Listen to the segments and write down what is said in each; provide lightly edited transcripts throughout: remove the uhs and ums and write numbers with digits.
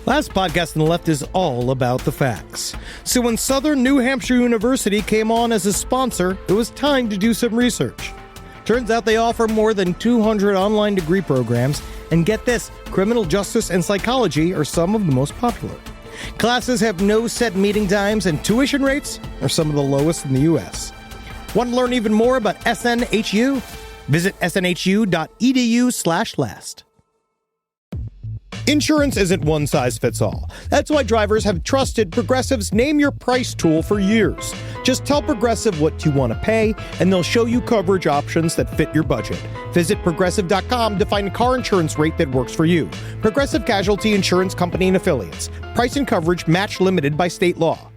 Last podcast on the left is all about the facts. So when Southern New Hampshire University came on as a sponsor, it was time to do some research. Turns out they offer more than 200 online degree programs, and get this, criminal justice and psychology are some of the most popular. Classes have no set meeting times, and tuition rates are some of the lowest in the U.S. Want to learn even more about SNHU? Visit snhu.edu/last. Insurance isn't one size fits all. That's why drivers have trusted Progressive's Name Your Price tool for years. Just tell Progressive what you want to pay, and they'll show you coverage options that fit your budget. Visit Progressive.com to find a car insurance rate that works for you. Progressive Casualty Insurance Company and Affiliates. Price and coverage match limited by state law.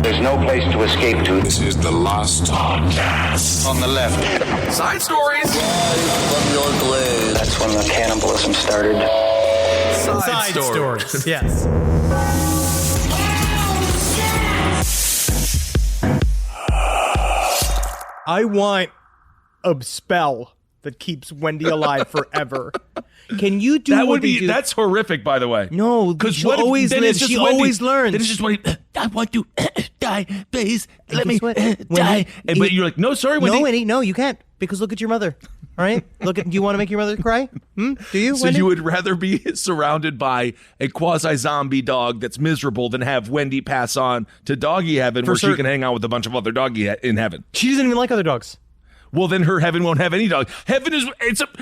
There's no place to escape to. This is the last podcast. On the left. Side stories. From your blade. That's when the cannibalism started. Side stories. Yes. I want a spell that keeps Wendy alive forever. Can you do that? Would be That's horrific, by the way. No, because she always lives. She always learns. Then it's just Wendy. I want to die, please. Let me die. Wendy, But you're like, no, sorry, Wendy. No, Wendy, no, you can't. Because look at your mother. All right, do you want to make your mother cry? Do you? So Wendy? you would rather be surrounded by a quasi-zombie dog that's miserable than have Wendy pass on to doggy heaven, where she can hang out with a bunch of other doggy in heaven. She doesn't even like other dogs. Well, then her heaven won't have any dog. Heaven is,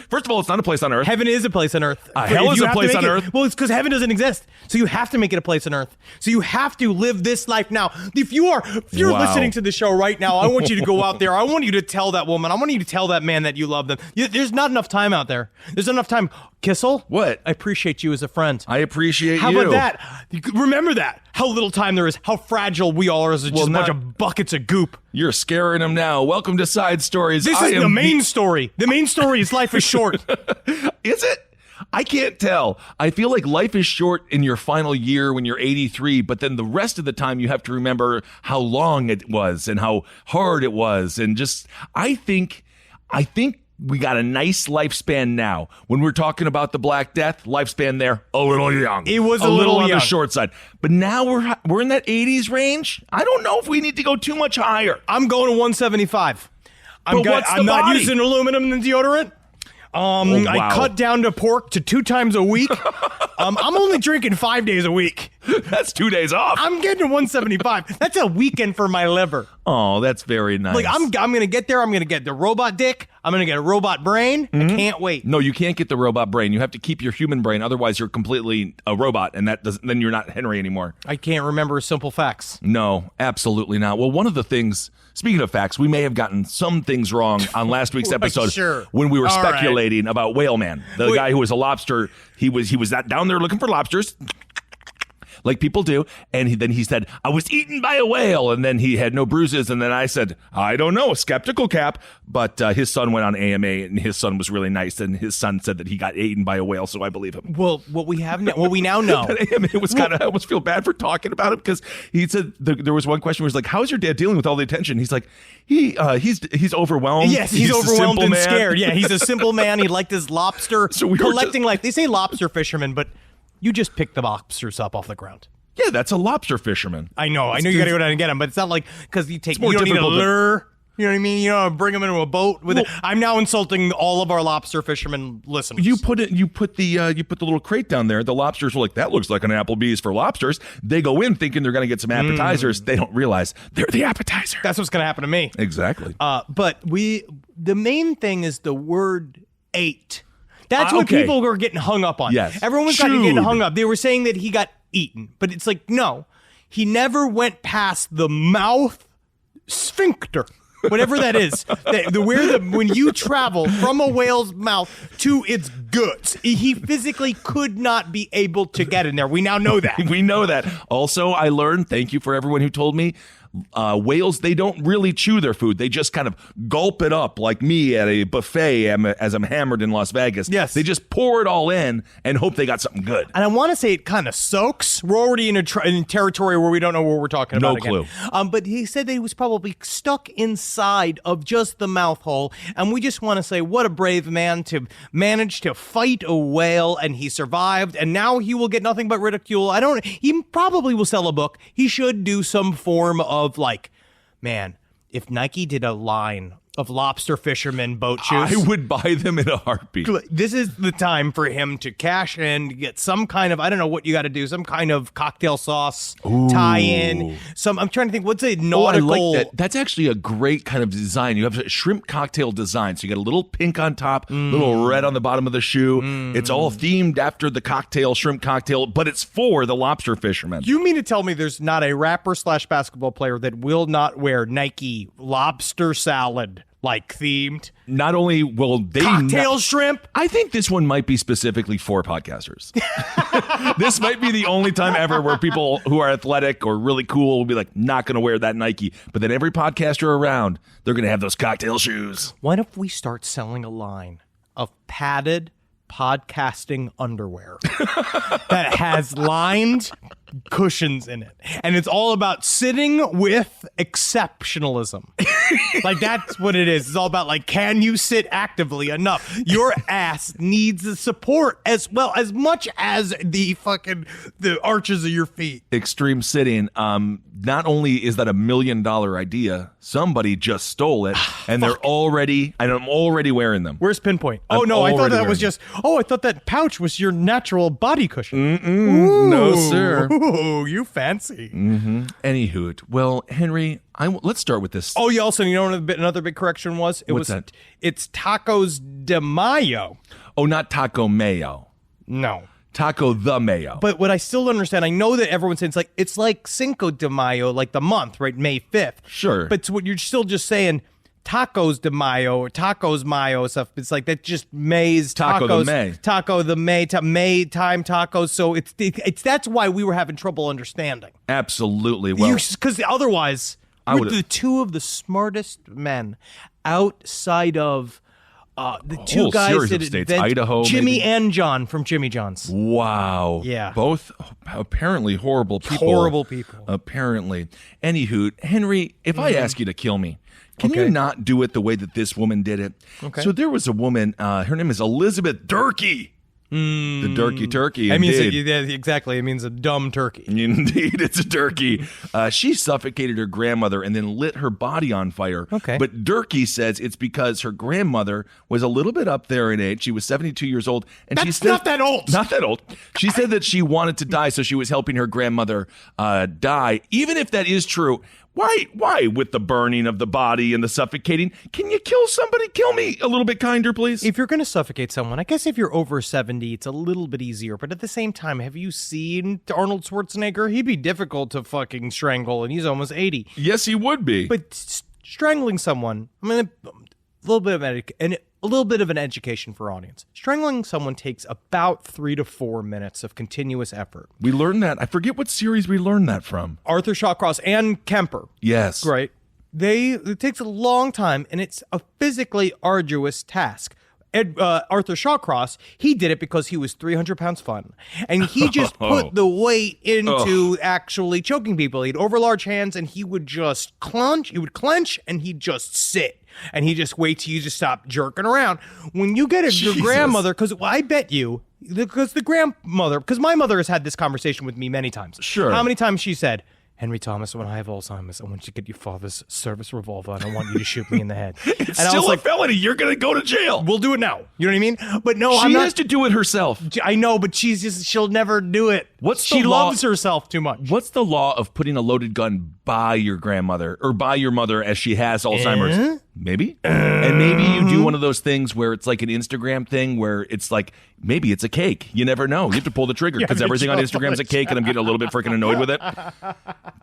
first of all, it's not a place on earth. Heaven is a place on earth. Hell is a place on earth. Well, it's because heaven doesn't exist. So you have to make it a place on earth. So you have to live this life now. If you're listening to the show right now, I want you to go out there. I want you to tell that woman. I want you to tell that man that you love them. There's not enough time out there. There's not enough time. Kissel? What? I appreciate you as a friend. I appreciate you. How about that? Remember that. How little time there is. How fragile we all are as just a bunch of buckets of goop. You're scaring them now. Welcome to Side Stories. This is the main story. The main story is life is short. Is it? I can't tell. I feel like life is short in your final year when you're 83, but then the rest of the time you have to remember how long it was and how hard it was. And just, I think we got a nice lifespan now. When we're talking about the Black Death, lifespan there, a little young. It was a little on young. the short side. But now we're in that 80s range. I don't know if we need to go too much higher. I'm going to 175. I'm what's the not body? using aluminum in deodorant. Wow. I cut down to pork to 2 times a week. I'm only drinking 5 days a week. That's 2 days off. I'm getting to 175. That's a weekend for my liver. Oh, that's very nice. Like I'm going to get there. I'm going to get the robot dick. I'm going to get a robot brain. I can't wait. No, you can't get the robot brain. You have to keep your human brain. Otherwise, you're completely a robot, and then you're not Henry anymore. I can't remember simple facts. No, absolutely not. Well, one of the things, speaking of facts, we may have gotten some things wrong on last week's episode when we were speculating about Whale Man, the guy who was a lobster. He was down there looking for lobsters, like people do, and then he said, I was eaten by a whale, and then he had no bruises, and then I said, I don't know, skeptical cap, but his son went on AMA, and his son was really nice, and his son said that he got eaten by a whale, so I believe him. Well, what we now know. AMA was kind of, I almost feel bad for talking about him, because he said, there was one question where he's like, how's your dad dealing with all the attention? He's like, he's overwhelmed. Yes, he's overwhelmed and man. scared. Yeah, he's a simple man. He liked his lobster So we collecting life. They say lobster fishermen, but you just pick the lobsters up off the ground. Yeah, that's a lobster fisherman. I know you got to go down and get them, but it's not like because you don't need a lure. You know what I mean? You know, bring them into a boat with it. I'm now insulting all of our lobster fishermen listeners. You put the little crate down there. The lobsters were like, that looks like an Applebee's for lobsters. They go in thinking they're going to get some appetizers. They don't realize they're the appetizer. That's what's going to happen to me. Exactly. But the main thing is the word ate. That's what people were getting hung up on. Yes. Everyone was getting hung up. They were saying that he got eaten, but it's like, no, he never went past the mouth sphincter. Whatever that is, when you travel from a whale's mouth to its guts, he physically could not be able to get in there. We now know that. We know that. Also, I learned, thank you for everyone who told me, whales, they don't really chew their food. They just kind of gulp it up like me at a buffet as I'm hammered in Las Vegas. Yes. They just pour it all in and hope they got something good. And I want to say it kind of soaks. We're already in territory where we don't know what we're talking about. No clue. But he said that he was probably stuck inside of just the mouth hole. And we just want to say, what a brave man to manage to fight a whale, and he survived, and now he will get nothing but ridicule. He probably will sell a book. He should do some form of like, man, if Nike did a line of lobster fisherman boat shoes, I would buy them in a heartbeat. This is the time for him to cash in, get some kind of, I don't know what you got to do, some kind of cocktail sauce tie-in. I'm trying to think, what's a nautical... I like that. That's actually a great kind of design. You have a shrimp cocktail design. So you got a little pink on top, little red on the bottom of the shoe. It's all themed after the shrimp cocktail, but it's for the lobster fisherman. You mean to tell me there's not a rapper/basketball player that will not wear Nike lobster salad like themed? Not only will they cocktail shrimp. I think this one might be specifically for podcasters. This might be the only time ever where people who are athletic or really cool will be like, not going to wear that Nike. But then every podcaster around, they're going to have those cocktail shoes. What if we start selling a line of padded podcasting underwear that has lined cushions in it, and it's all about sitting with exceptionalism? Like, that's what it is. It's all about, like, can you sit actively enough? Your ass needs the support as well, as much as the arches of your feet. Extreme sitting. Not only is that $1 million idea, somebody just stole it, and I'm already wearing them. Where's Pinpoint? I thought that was just, I thought that pouch was your natural body cushion. No, sir. Ooh, you fancy. Anywho, well, Henry, let's start with this. Oh, yeah, also, you know what another big correction was? What's that? It's Tacos de Mayo. Oh, not Taco Mayo. No. Taco the Mayo. But what I still don't understand, I know that everyone's saying it's like Cinco de Mayo, like the month, right? May 5th. Sure. But what you're still just saying Tacos de Mayo or Tacos Mayo stuff. It's like that just May's Taco tacos. the May. Taco the May time tacos. So it's that's why we were having trouble understanding. Absolutely. Well, because otherwise, you're the two of the smartest men outside of the two guys that states, invent Idaho, Jimmy maybe? And John from Jimmy John's. Wow. Yeah. Both apparently horrible people. Horrible people. Apparently. Anywho, Henry, if I ask you to kill me, can you not do it the way that this woman did it? Okay. So there was a woman, her name is Elizabeth Durkee. The Durkee turkey. It means exactly. It means a dumb turkey. Indeed, it's a turkey. She suffocated her grandmother and then lit her body on fire. Okay. But Durkee says it's because her grandmother was a little bit up there in age. She was 72 years old. And That's not that old. Not that old. She said that she wanted to die, so she was helping her grandmother die. Even if that is true, why with the burning of the body and the suffocating? Can you kill somebody? Kill me a little bit kinder, please. If you're going to suffocate someone, I guess if you're over 70, it's a little bit easier. But at the same time, have you seen Arnold Schwarzenegger? He'd be difficult to fucking strangle, and he's almost 80. Yes, he would be. But strangling someone, I mean, a little bit of an education for audience. Strangling someone takes about 3 to 4 minutes of continuous effort. We learned that. I forget what series we learned that from. Arthur Shawcross and Kemper. Yes. Right. It takes a long time, and it's a physically arduous task. Arthur Shawcross, he did it because he was 300 pounds fun. And he just put the weight into actually choking people. He'd overlarge hands, and he would just clench. He would clench, and he'd just sit. And he just wait till you just stop jerking around. When you get your grandmother, because I bet you, because my mother has had this conversation with me many times. Sure. How many times she said, Henry Thomas, when I have Alzheimer's, I want you to get your father's service revolver, and I want you to shoot me in the head. It's still a felony. You're going to go to jail. We'll do it now. You know what I mean? But no, she has to do it herself. I know, but she'll never do it. She loves herself too much. What's the law of putting a loaded gun by your grandmother or by your mother as she has Alzheimer's? Maybe. And maybe you do one of those things where it's like an Instagram thing where it's like, maybe it's a cake. You never know. You have to pull the trigger because everything on Instagram's a cake and I'm getting a little bit freaking annoyed with it.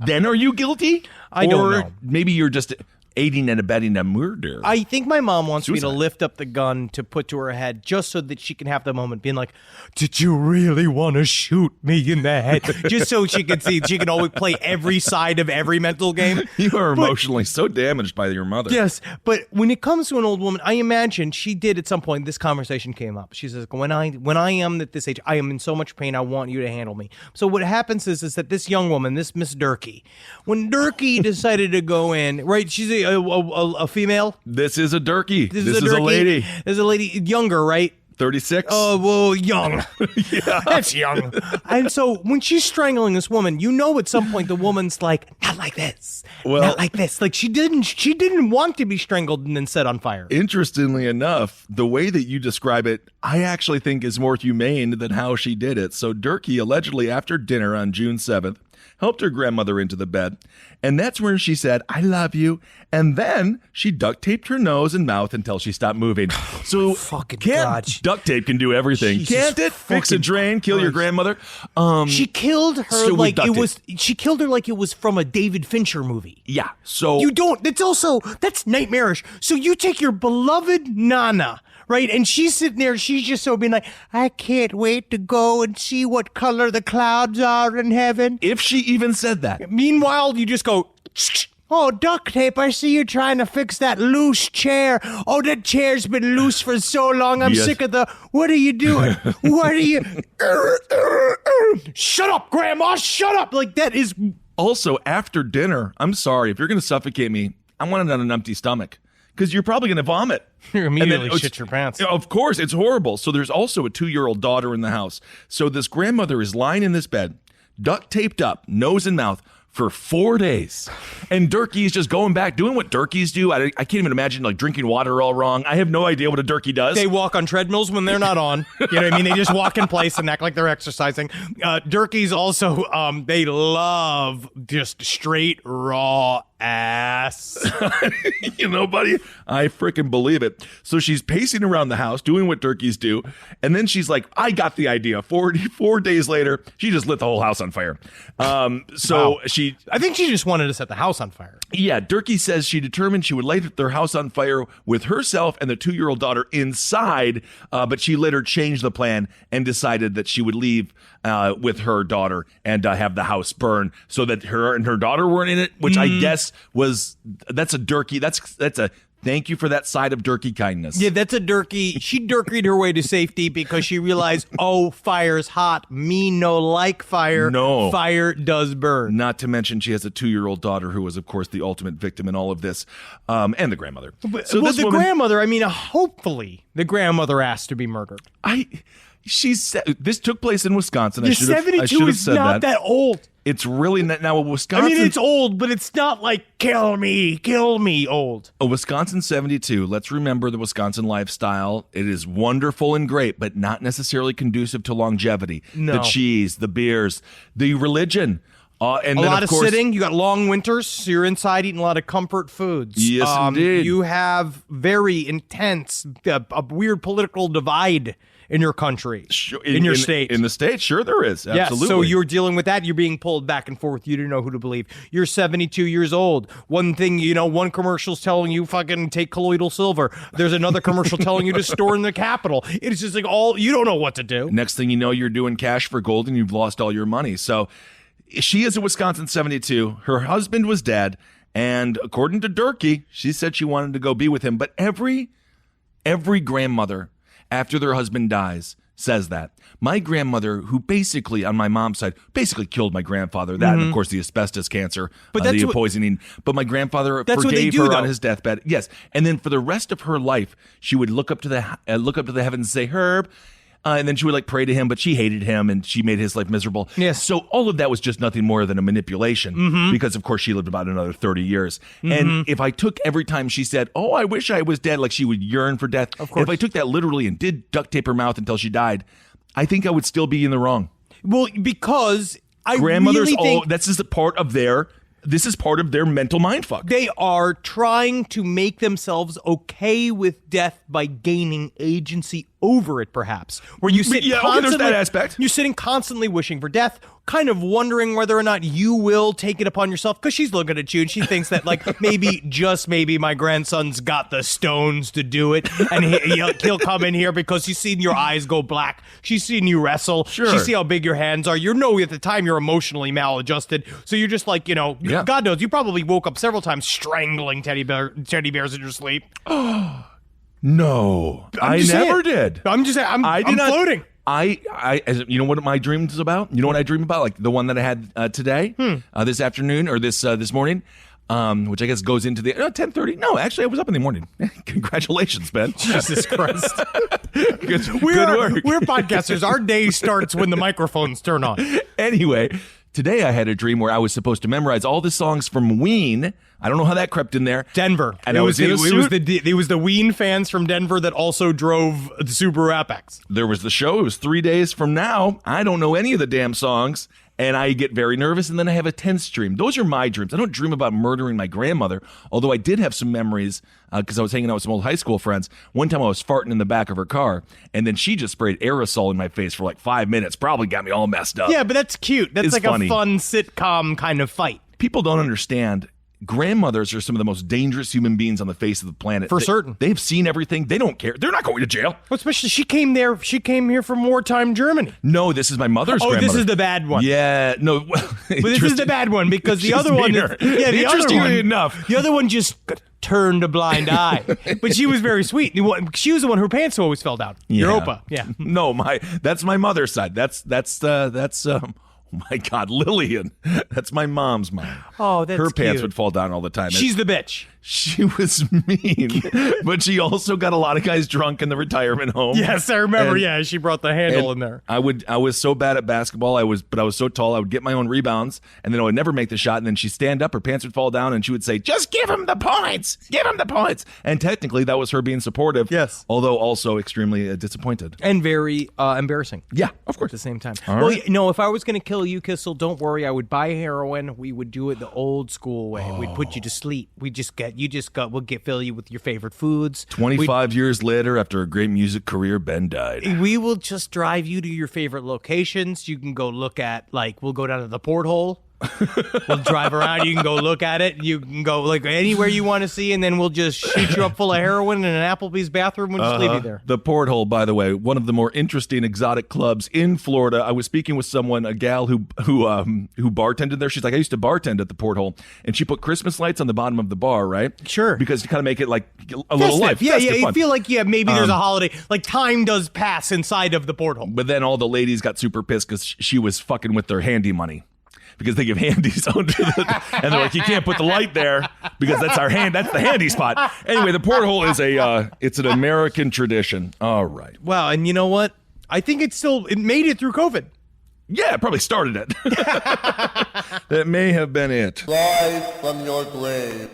Then are you guilty? I don't know. Maybe you're just aiding and abetting a murder. I think my mom wants me to lift up the gun to put to her head just so that she can have the moment being like, did you really want to shoot me in the head? Just so she can see, she can always play every side of every mental game. You are emotionally so damaged by your mother. Yes, but when it comes to an old woman, I imagine she did at some point, this conversation came up. She says, when I am at this age, I am in so much pain, I want you to handle me. So what happens is that this young woman, this Miss Durkee, when Durkee decided to go in, right, she's a female. This is a Durkee. This is a a lady. This is a lady, younger, right? 36? Oh, well, young. Yeah. That's young. And so when she's strangling this woman, at some point the woman's like, not like this. Not like this. Like she didn't want to be strangled and then set on fire. Interestingly enough, the way that you describe it, I actually think is more humane than how she did it. So Durkee allegedly, after dinner on June 7th, helped her grandmother into the bed. And that's where she said, I love you. And then she duct taped her nose and mouth until she stopped moving. So duct tape can do everything. Jesus Can't it? Fix a drain, kill your grandmother. She killed her like it was. She killed her like it was from a David Fincher movie. Yeah. So you don't. That's nightmarish. So you take your beloved Nana, right? And she's sitting there, she's just so being like, I can't wait to go and see what color the clouds are in heaven. If she even said that. Meanwhile, you just go, oh, duct tape, I see you trying to fix that loose chair. Oh, that chair's been loose for so long. I'm sick of what are you doing? What are you? Shut up, Grandma, shut up. Like that is. Also, after dinner, I'm sorry, if you're going to suffocate me, I want it on an empty stomach. Because you're probably going to vomit. You immediately shit your pants. Of course, it's horrible. So there's also a 2-year-old daughter in the house. So this grandmother is lying in this bed, duct taped up, nose and mouth, for 4 days. And Durkee's just going back, doing what Durkees do. I can't even imagine, like, drinking water all wrong. I have no idea what a Durkee does. They walk on treadmills when they're not on. You know what I mean? They just walk in place and act like they're exercising. Durkees also, they love just straight raw ass. You know, buddy, I freaking believe it. So she's pacing around the house, doing what Durkees do. And then she's like, I got the idea. 4 days later, she just lit the whole house on fire. I think she just wanted to set the house on fire. Yeah, Durkee says she determined she would light their house on fire with herself and the 2-year-old daughter inside, but she later changed the plan and decided that she would leave with her daughter and have the house burn so that her and her daughter weren't in it, which I guess that's a Durkee. That's a thank you for that side of Durkee kindness. Yeah, that's a Durkee. She Durkeed her way to safety because she realized, oh, fire's hot. Me no like fire. No. Fire does burn. Not to mention she has a 2-year-old daughter who was, of course, the ultimate victim in all of this, and the grandmother. Grandmother, I mean, hopefully the grandmother asked to be murdered. This took place in Wisconsin. 72 is not that old. It's really not. Now, Wisconsin... I mean, it's old, but it's not like, kill me old. A Wisconsin 72. Let's remember the Wisconsin lifestyle. It is wonderful and great, but not necessarily conducive to longevity. No. The cheese, the beers, the religion. And a then, lot of of course, sitting. You got long winters, so you're inside eating a lot of comfort foods. Yes, indeed. You have very intense, a weird political divide in your country, in your state. In the state, sure there is. Absolutely. Yeah, so you're dealing with that. You're being pulled back and forth. You don't know who to believe. You're 72 years old. One thing, one commercial's telling you fucking take colloidal silver. There's another commercial telling you to store in the Capitol. It's just like you don't know what to do. Next thing you know, you're doing cash for gold and you've lost all your money. So she is a Wisconsin 72. Her husband was dead. And according to Durkee, she said she wanted to go be with him. But every grandmother after their husband dies says that. My grandmother, who basically, on my mom's side, basically killed my grandfather. That, and of course, the asbestos cancer, the poisoning. But my grandfather forgave her on his deathbed. Yes. And then for the rest of her life, she would look up to the heavens and say, Herb. And then she would pray to him, but she hated him and she made his life miserable. Yes. So all of that was just nothing more than a manipulation because, of course, she lived about another 30 years. And if I took every time she said, oh, I wish I was dead, like she would yearn for death. Of course. If I took that literally and did duct tape her mouth until she died, I think I would still be in the wrong. Well, because grandmothers, really think this is part of their mental mindfuck. They are trying to make themselves okay with death by gaining agency over it, perhaps. Where you sit there's that aspect. You're sitting constantly wishing for death, kind of wondering whether or not you will take it upon yourself, because she's looking at you and she thinks that, maybe my grandson's got the stones to do it, and he'll come in here because she's seen your eyes go black. She's seen you wrestle. Sure. She's seen how big your hands are. At the time you're emotionally maladjusted, so you're just God knows, you probably woke up several times strangling teddy bears in your sleep. No, I never did. I'm just saying, I'm floating. You know what my dream's about? You know what I dream about? Like the one that I had today, this afternoon, or this morning. which I guess goes into the 10:30. No, actually, I was up in the morning. Congratulations, Ben. Jesus Christ. Good work. We're podcasters. Our day starts when the microphones turn on. Anyway, today I had a dream where I was supposed to memorize all the songs from Ween. I don't know how that crept in there. Denver. And it was the Ween fans from Denver that also drove the Subaru Apex. There was the show. It was 3 days from now. I don't know any of the damn songs. And I get very nervous, and then I have a tense dream. Those are my dreams. I don't dream about murdering my grandmother, although I did have some memories because I was hanging out with some old high school friends. One time I was farting in the back of her car, and then she just sprayed aerosol in my face for like 5 minutes. Probably got me all messed up. Yeah, but that's cute. That's It's like funny. a fun sitcom kind of fight. People don't understand. Grandmothers are some of the most dangerous human beings on the face of the planet. Certain. They've seen everything. They don't care. They're not going to jail. Well, especially she came here from wartime Germany. No, this is my mother's grandmother. This is the bad one. Yeah, no. But this is the bad one because the other one, the Interestingly other one, enough, the other one just turned a blind eye. But she was very sweet. She was the one her pants always fell down. Your Opa, yeah. No, that's my mother's side. Oh my God, Lillian. That's my mom's mom. Oh, that's her pants cute. would fall down all the time. She's the bitch. She was mean, but she also got a lot of guys drunk in the retirement home. Yes, I remember. She brought the handle in there. I was so bad at basketball. But I was so tall. I would get my own rebounds, and then I would never make the shot. And then she'd stand up, her pants would fall down, and she would say, "Just give him the points. Give him the points." And technically, that was her being supportive. Yes, although also extremely disappointed and very embarrassing. Yeah, of course. At the same time. All well, right. no, if I was going to kill you, Kissel, don't worry. I would buy heroin. We would do it the old school way. We'd put you to sleep. We'll fill you with your favorite foods. 25 years later, after a great music career, Ben died. We will just drive you to your favorite locations. You can go look at, we'll go down to the porthole. We'll drive around. You can go look at it. You can go anywhere you want to see, and then we'll just shoot you up full of heroin in an Applebee's bathroom. We'll just leave you there. The Porthole, by the way, one of the more interesting exotic clubs in Florida. I was speaking with someone, a gal who bartended there. She's like, I used to bartend at the Porthole, and she put Christmas lights on the bottom of the bar, right? Sure, because to kind of make it like a little life. Yeah, festive you fun. feel like maybe there's a holiday. Like time does pass inside of the Porthole. But then all the ladies got super pissed because she was fucking with their handy money. Because they give handies and they're like, you can't put the light there because that's the handy spot. Anyway, the Porthole is it's an American tradition. All right. Wow, and you know what? I think it made it through COVID. Yeah, it probably started it. That may have been it. Rise from your grave.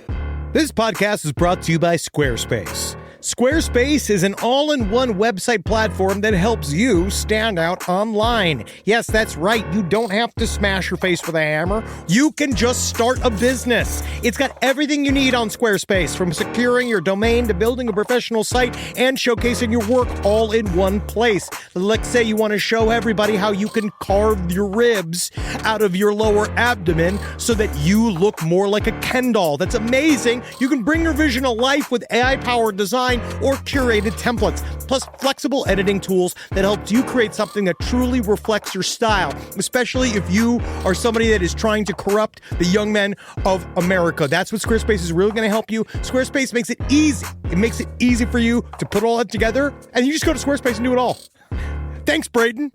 This podcast is brought to you by Squarespace. Squarespace is an all-in-one website platform that helps you stand out online. Yes, that's right. You don't have to smash your face with a hammer. You can just start a business. It's got everything you need on Squarespace, from securing your domain to building a professional site and showcasing your work all in one place. Let's say you want to show everybody how you can carve your ribs out of your lower abdomen so that you look more like a Ken doll. That's amazing. You can bring your vision to life with AI-powered design or curated templates, plus flexible editing tools that helps you create something that truly reflects your style, especially if you are somebody that is trying to corrupt the young men of America. That's what Squarespace is really going to help you. Squarespace makes it easy. It makes it easy for you to put all that together, and you just go to Squarespace and do it all. Thanks, Braden.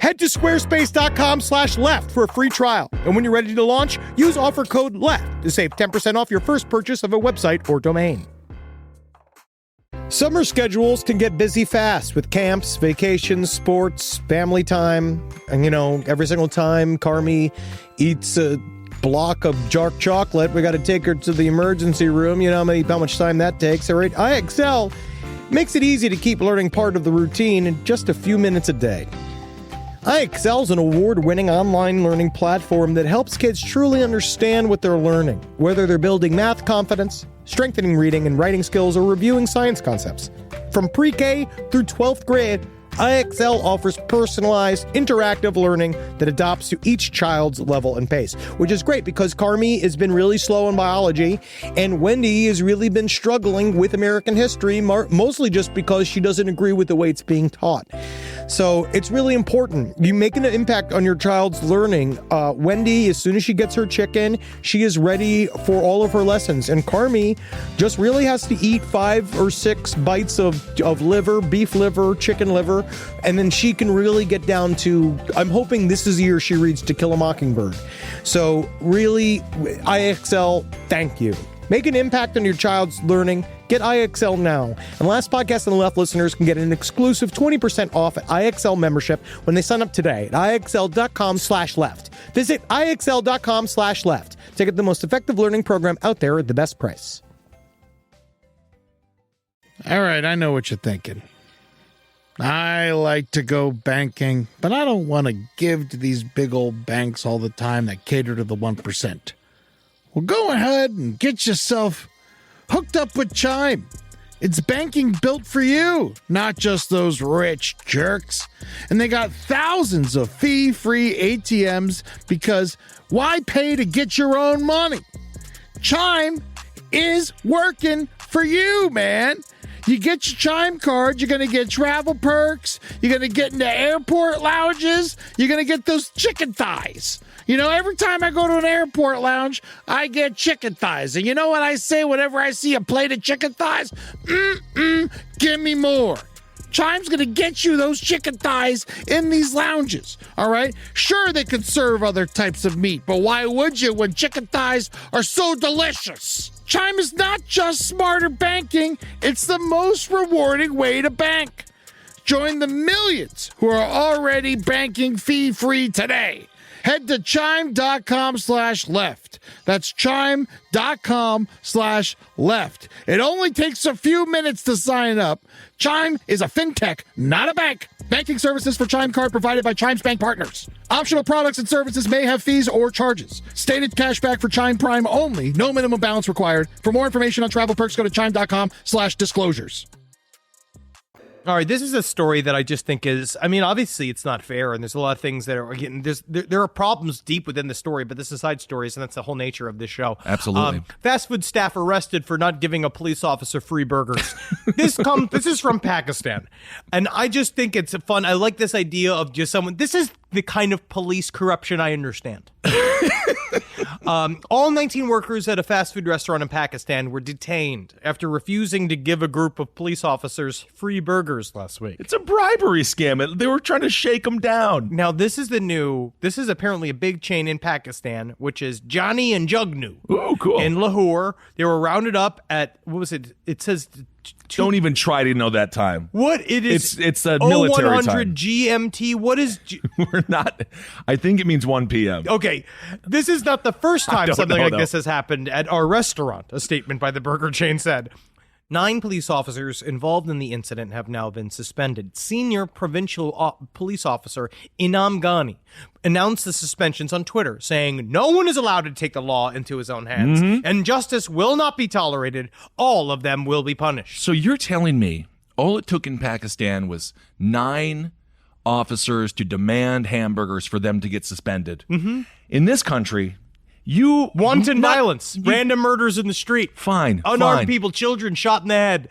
Head to squarespace.com/left for a free trial. And when you're ready to launch, use offer code LEFT to save 10% off your first purchase of a website or domain. Summer schedules can get busy fast with camps, vacations, sports, family time. And, every single time Carmi eats a block of dark chocolate, we got to take her to the emergency room. You know how much time that takes, all right? IXL makes it easy to keep learning part of the routine in just a few minutes a day. IXL is an award-winning online learning platform that helps kids truly understand what they're learning, whether they're building math confidence, strengthening reading and writing skills, or reviewing science concepts. From pre-K through 12th grade, IXL offers personalized, interactive learning that adapts to each child's level and pace, which is great because Carmi has been really slow in biology, and Wendy has really been struggling with American history, mostly just because she doesn't agree with the way it's being taught. So it's really important. You make an impact on your child's learning. Wendy, as soon as she gets her chicken, she is ready for all of her lessons. And Carmi just really has to eat 5 or 6 bites of liver, beef liver, chicken liver, And then she can really get down to, I'm hoping this is the year she reads To Kill a Mockingbird. So really, IXL, thank you. Make an impact on your child's learning. Get IXL now. And Last Podcast on the Left listeners can get an exclusive 20% off at IXL membership when they sign up today at IXL.com/left. Visit IXL.com/left to get the most effective learning program out there at the best price. All right, I know what you're thinking. I like to go banking, but I don't want to give to these big old banks all the time that cater to the 1%. Well, go ahead and get yourself hooked up with Chime. It's banking built for you, not just those rich jerks. And they got thousands of fee-free ATMs because why pay to get your own money? Chime is working for you, man. You get your Chime card, you're going to get travel perks, you're going to get into airport lounges, you're going to get those chicken thighs. You know, every time I go to an airport lounge, I get chicken thighs. And you know what I say whenever I see a plate of chicken thighs? Give me more. Chime's going to get you those chicken thighs in these lounges, all right? Sure, they could serve other types of meat, but why would you when chicken thighs are so delicious? Chime is not just smarter banking, it's the most rewarding way to bank. Join the millions who are already banking fee-free today. Head to chime.com/left. That's chime.com/left. It only takes a few minutes to sign up. Chime is a fintech, not a bank. Banking services for Chime Card provided by Chime's bank partners. Optional products and services may have fees or charges. Stated cashback for Chime Prime only. No minimum balance required. For more information on travel perks, go to chime.com/disclosures. All right, this is a story that I just think is, I mean, obviously it's not fair, and there's a lot of things that are, again, there are problems deep within the story, but this is side stories, and that's the whole nature of this show. Absolutely. Fast food staff arrested for not giving a police officer free burgers. This is from Pakistan, and I just think it's fun. I like this idea of just someone, this is the kind of police corruption I understand. All 19 workers at a fast food restaurant in Pakistan were detained after refusing to give a group of police officers free burgers last week. It's a bribery scam. They were trying to shake them down. Now, this is apparently a big chain in Pakistan, which is Johnny and Jugnu. Oh, cool. In Lahore. They were rounded up at, what was it? It says... Don't even try to know that time. What it is? It's a military 0100 time. GMT. What is? We're not. I think it means 1 p.m. Okay, this is not the first time something like know. this has happened at our restaurant. A statement by the burger chain said. 9 police officers involved in the incident have now been suspended. Senior provincial police officer Inam Ghani announced the suspensions on Twitter, saying no one is allowed to take the law into his own hands, and justice will not be tolerated. All of them will be punished. So you're telling me all it took in Pakistan was 9 officers to demand hamburgers for them to get suspended. Mm-hmm. In this country... Wanton violence, random murders in the street. Fine. Unarmed people, children shot in the head,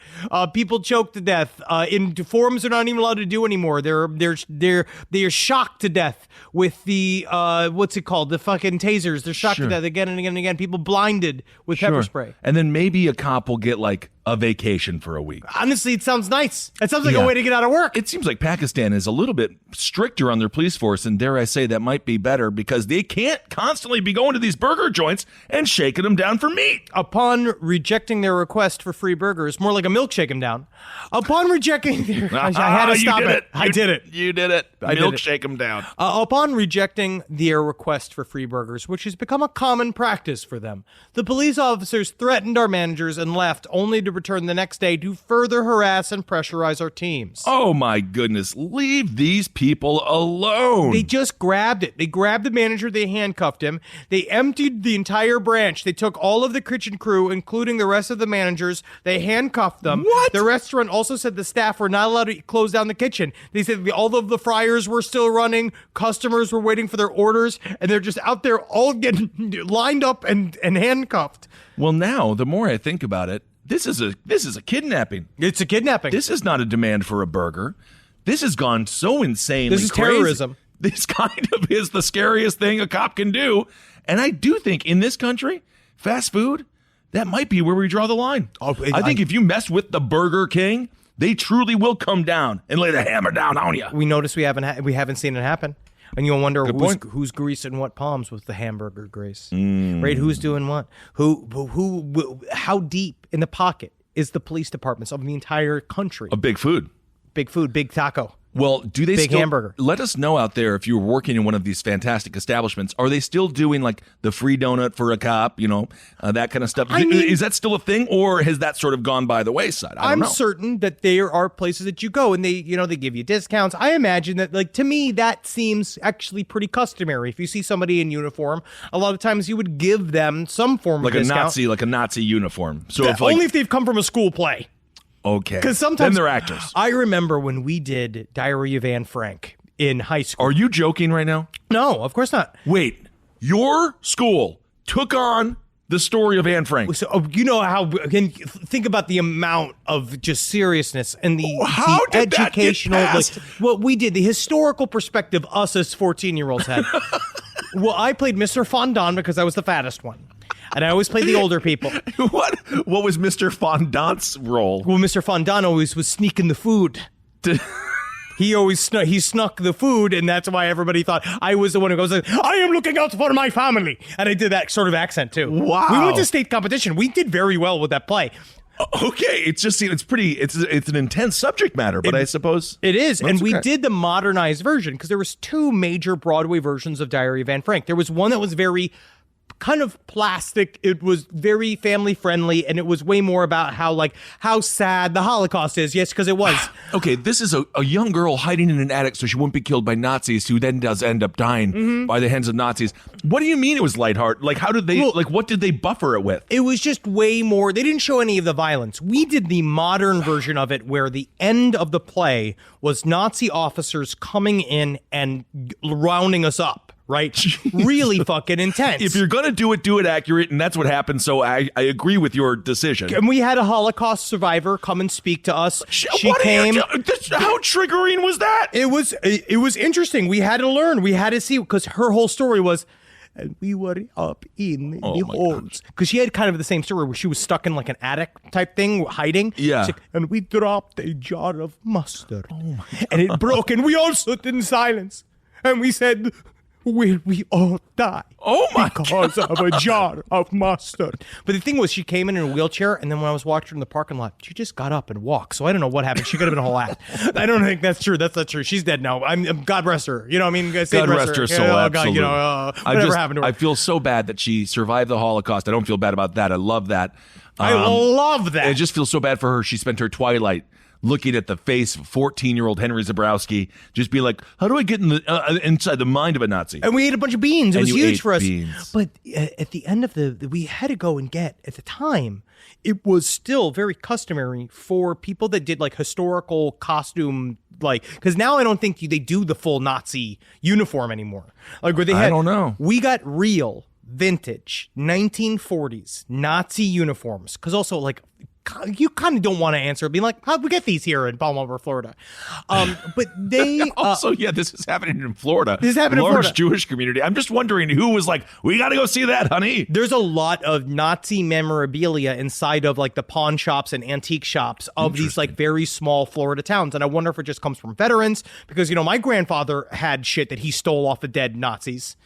people choked to death. In forums they're not even allowed to do anymore. They're shocked to death with the what's it called? The fucking tasers. They're shocked to death again and again and again. People blinded with pepper spray. And then maybe a cop will get like a vacation for a week. Honestly, it sounds nice. It sounds like a way to get out of work. It seems like Pakistan is a little bit stricter on their police force, and dare I say that might be better because they can't constantly be going to these burger joints and shaking them down for meat. Upon rejecting their request for free burgers, more like a milkshake them down. Upon rejecting their... I had to stop it. I did it. You did it. Milkshake them down. Upon rejecting their request for free burgers, which has become a common practice for them, the police officers threatened our managers and left, only to return the next day to further harass and pressurize our teams. Oh my goodness. Leave these people alone. They just grabbed it. They grabbed the manager. They handcuffed him. They emptied the entire branch. They took all of the kitchen crew, including the rest of the managers. They handcuffed them. What? The restaurant also said the staff were not allowed to close down the kitchen. They said all of the fryers were still running. Customers were waiting for their orders, and they're just out there all getting lined up and handcuffed. Well, now, the more I think about it, this is a kidnapping. It's a kidnapping. This is not a demand for a burger. This has gone so insanely This is crazy. terrorism. This kind of is the scariest thing a cop can do. And I do think in this country, fast food, that might be where we draw the line. I think if you mess with the Burger King, They truly will come down and lay the hammer down on you. We notice we haven't seen it happen. And you'll wonder Good who's greasing what palms with the hamburger grease, right? Who's doing what? How deep in the pocket is the police departments of the entire country? Of big food. Big food, big taco. Well, do they Big still hamburger. let us know out there if you're working in one of these fantastic establishments? Are they still doing like the free donut for a cop? That kind of stuff. Is that still a thing, or has that sort of gone by the wayside? I'm certain that there are places that you go and they give you discounts. I imagine that, like, to me, that seems actually pretty customary. If you see somebody in uniform, a lot of times you would give them some form of discount. like a Nazi uniform. So only if they've come from a school play. Okay. Because sometimes then they're actors. I remember when we did Diary of Anne Frank in high school. Are you joking right now? No, of course not. Wait, your school took on the story of Anne Frank. So you know how? Again, think about the amount of just seriousness and the did that educational. get passed? What we did, the historical perspective us as 14-year-olds had. Well, I played Mr. Fondant because I was the fattest one. And I always played the older people. What was Mr. Fondant's role? Well, Mr. Fondant always was sneaking the food. He always snuck the food, and that's why everybody thought I was the one who goes, I am looking out for my family. And I did that sort of accent, too. Wow. We went to state competition. We did very well with that play. Okay, it's an intense subject matter, but I suppose it is. And we okay. did the modernized version because there was two major Broadway versions of Diary of Anne Frank. There was one that was very kind of plastic. It was very family friendly, and it was way more about how sad the Holocaust is. Yes, because it was. Okay, this is a young girl hiding in an attic so she won't be killed by Nazis, who then does end up dying by the hands of Nazis. What do you mean it was lighthearted? Like, how did they what did they buffer it with? It was just way more. They didn't show any of the violence. We did the modern version of it, where the end of the play was Nazi officers coming in and rounding us up. Right? Really fucking intense. If you're going to do it accurate, and that's what happened, so I agree with your decision. And we had a Holocaust survivor come and speak to us. She came. How triggering was that? It was interesting. We had to learn. We had to see, because her whole story was, and we were up in the holes. Because she had kind of the same story where she was stuck in like an attic type thing, hiding. Yeah. Like, and we dropped a jar of mustard. And it broke, and we all stood in silence. And we said, will we all die? Oh my Because of a jar of mustard. But the thing was, she came in a wheelchair, and then when I was watching her in the parking lot, she just got up and walked. So I don't know what happened. She could have been a whole act. I don't think that's true. That's not true. She's dead now. God rest her. You know what I mean? God rest her soul. Absolutely. Whatever happened to her. I feel so bad that she survived the Holocaust. I don't feel bad about that. I love that. I love that. I just feel so bad for her. She spent her twilight looking at the face of 14-year-old Henry Zabrowski, just be like, how do I get inside the mind of a Nazi? And we ate a bunch of beans. It was huge for us. Beans. But at the end of we had to go and get, at the time, it was still very customary for people that did like historical costume, because now I don't think they do the full Nazi uniform anymore. Like where they had, I don't know. We got real vintage 1940s Nazi uniforms, because also like, you kind of don't want to answer being like, how'd we get these here in Palm Harbor, Florida? But they also, this is happening in Florida. This is happening in Florida. Florida. Jewish community. I'm just wondering who was like, we got to go see that, honey. There's a lot of Nazi memorabilia inside of like the pawn shops and antique shops of these like very small Florida towns. And I wonder if it just comes from veterans, because, my grandfather had shit that he stole off of dead Nazis.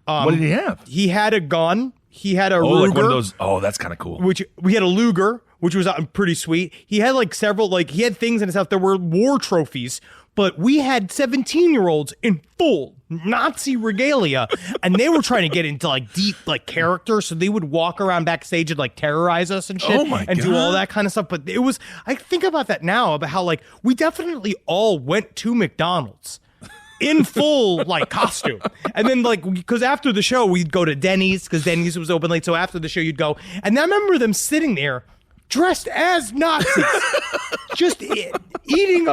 What did he have? He had a gun. He had a Ruger. Like one of those. Oh, that's kind of cool. Which we had a Luger, which was pretty sweet. He had like several, he had things in his house. There were war trophies, but we had 17-year-olds in full Nazi regalia, and they were trying to get into like deep character, so they would walk around backstage and like terrorize us and shit, and do all that kind of stuff. But it was, I think about that now, about how we definitely all went to McDonald's in full costume, and then because after the show we'd go to Denny's, because Denny's was open late, so after the show you'd go, and I remember them sitting there dressed as Nazis, just eating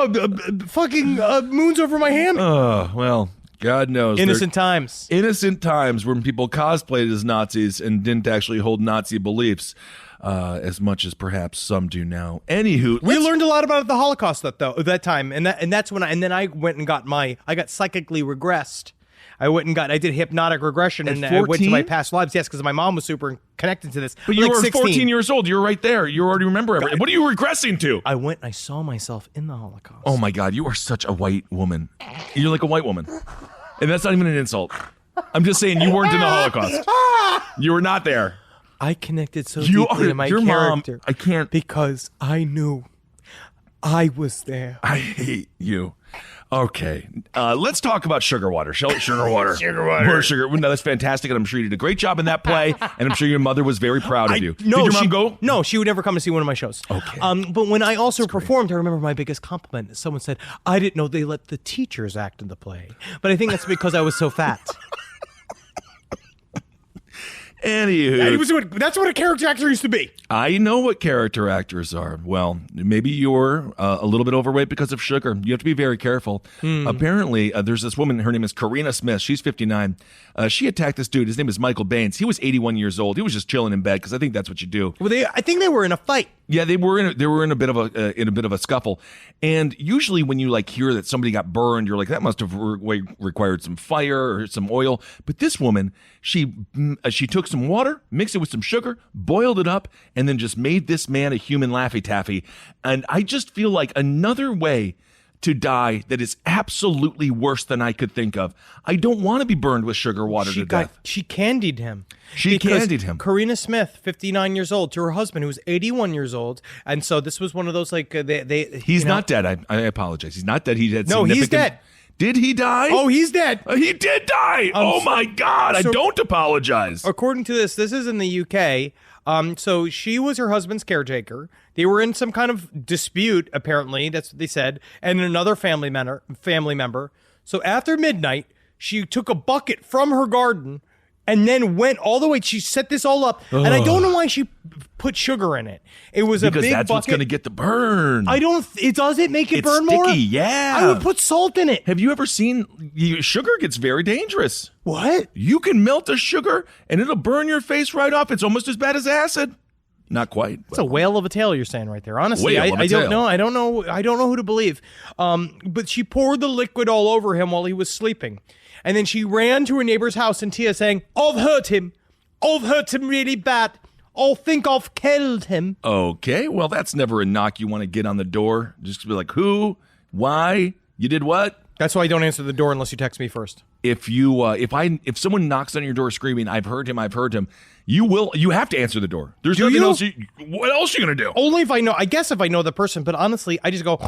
fucking moons over my ham. Oh, well, God knows. Innocent times when people cosplayed as Nazis and didn't actually hold Nazi beliefs. As much as perhaps some do now. Anywho, we learned a lot about the Holocaust at that time, and that's when I went and got psychically regressed I did hypnotic regression At and I went to 14? my past lives. Yes, because my mom was super connected to this. But you like were 16. 14 years old. You were right there. You already remember everything. What are you regressing to? I went and I saw myself in the Holocaust. Oh my God, you are such a white woman. You're like a white woman. And that's not even an insult. I'm just saying you weren't in the Holocaust. You were not there. I connected so You deeply are to my your character. mom. I can't. Because I knew I was there. I hate you. Okay, let's talk about sugar water. Sugar water. More sugar. No, that's fantastic, and I'm sure you did a great job in that play, and I'm sure your mother was very proud of you. Did your mom go? No, she would never come to see one of my shows. Okay. But when I also performed, I remember my biggest compliment. Someone said, I didn't know they let the teachers act in the play. But I think that's because I was so fat. Anywho, That's what a character actor used to be. I know what character actors are. Well, maybe you're a little bit overweight because of sugar. You have to be very careful. Apparently, there's this woman. Her name is Karina Smith. She's 59. She attacked this dude. His name is Michael Baines. He was 81 years old. He was just chilling in bed because I think that's what you do. Well, I think they were in a fight. Yeah, they were in a bit of a scuffle, and usually when you like hear that somebody got burned, you're like, that must have required some fire or some oil. But this woman, she took some water, mixed it with some sugar, boiled it up, and then just made this man a human Laffy Taffy. And I just feel like another way to die that is absolutely worse than I could think of. I don't want to be burned with sugar water to death. She candied him. She candied him. Karina Smith, 59 years old, to her husband, who was 81 years old. And so this was one of those, like, He's not dead. I apologize. He's not dead. He had No, he's significant- dead. Did he die? Oh, he's dead. He did die. Oh my God. I don't apologize. According to this is in the UK. So she was her husband's caretaker. They were in some kind of dispute, apparently. That's what they said. And another family member. So after midnight, she took a bucket from her garden and then went all the way. She set this all up. And I don't know why she put sugar in it. It was because a big that's bucket. what's going to get the burn. Does it make it It's burn sticky, more? yeah. I would put salt in it. Have you ever seen sugar gets very dangerous? What? You can melt a sugar and it'll burn your face right off. It's almost as bad as acid. Not quite. It's a whale of a tale you're saying right there. Honestly, Whale of a I don't tale. know. I don't know who to believe. But she poured the liquid all over him while he was sleeping. And then she ran to her neighbor's house in tears saying, I've hurt him. I've hurt him really bad. I think I've killed him. Okay, well, that's never a knock you want to get on the door. Just to be like, who? Why? You did what? That's why I don't answer the door unless you text me first. If someone knocks on your door screaming, I've heard him, you have to answer the door. There's Do nothing you? else. What else are you going to do? Only if I know, I guess if I know the person, but honestly, I just go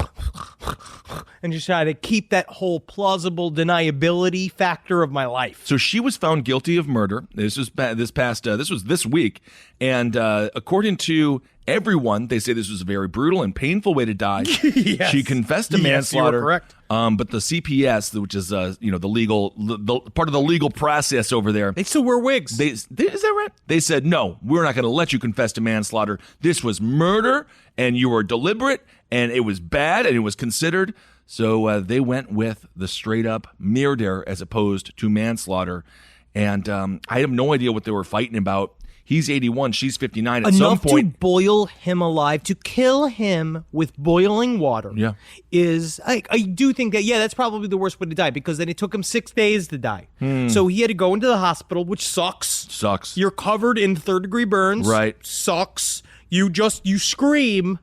and just try to keep that whole plausible deniability factor of my life. So she was found guilty of murder. This was this week, and according to everyone, they say this was a very brutal and painful way to die. Yes. She confessed to Yes, manslaughter. you are correct. But the CPS, which is the part of the legal process over there, They still wear wigs. is that right? They said, no, we're not going to let you confess to manslaughter. This was murder, and you were deliberate, and it was bad, and it was considered. So they went with the straight-up murder as opposed to manslaughter. And I have no idea what they were fighting about. He's 81, she's 59. At Enough some point, to boil him alive, to kill him with boiling water. Yeah. I do think that, that's probably the worst way to die, because then it took him 6 days to die. So he had to go into the hospital, which sucks. You're covered in third-degree burns. Right. Sucks. You scream,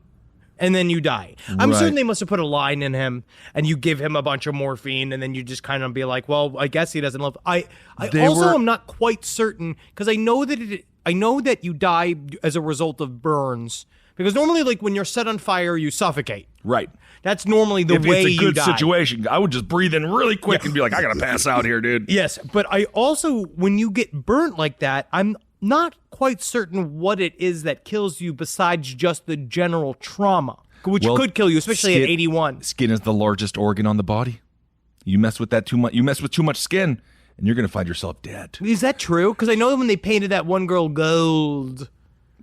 and then you die. I'm certain they must have put a line in him, and you give him a bunch of morphine, and then you just kind of be like, well, I guess he doesn't love. I am not quite certain, because I know that you die as a result of burns, because normally, like, when you're set on fire, you suffocate. right. That's normally the If way it's a good you die. situation, I would just breathe in really quick and be like, I got to pass out here, dude. Yes, but I also, when you get burnt like that, I'm not quite certain what it is that kills you besides just the general trauma, which could kill you, especially at 81. Skin is the largest organ on the body. You mess with that too much. You mess with too much skin, and you're going to find yourself dead. Is that true? Because I know when they painted that one girl gold,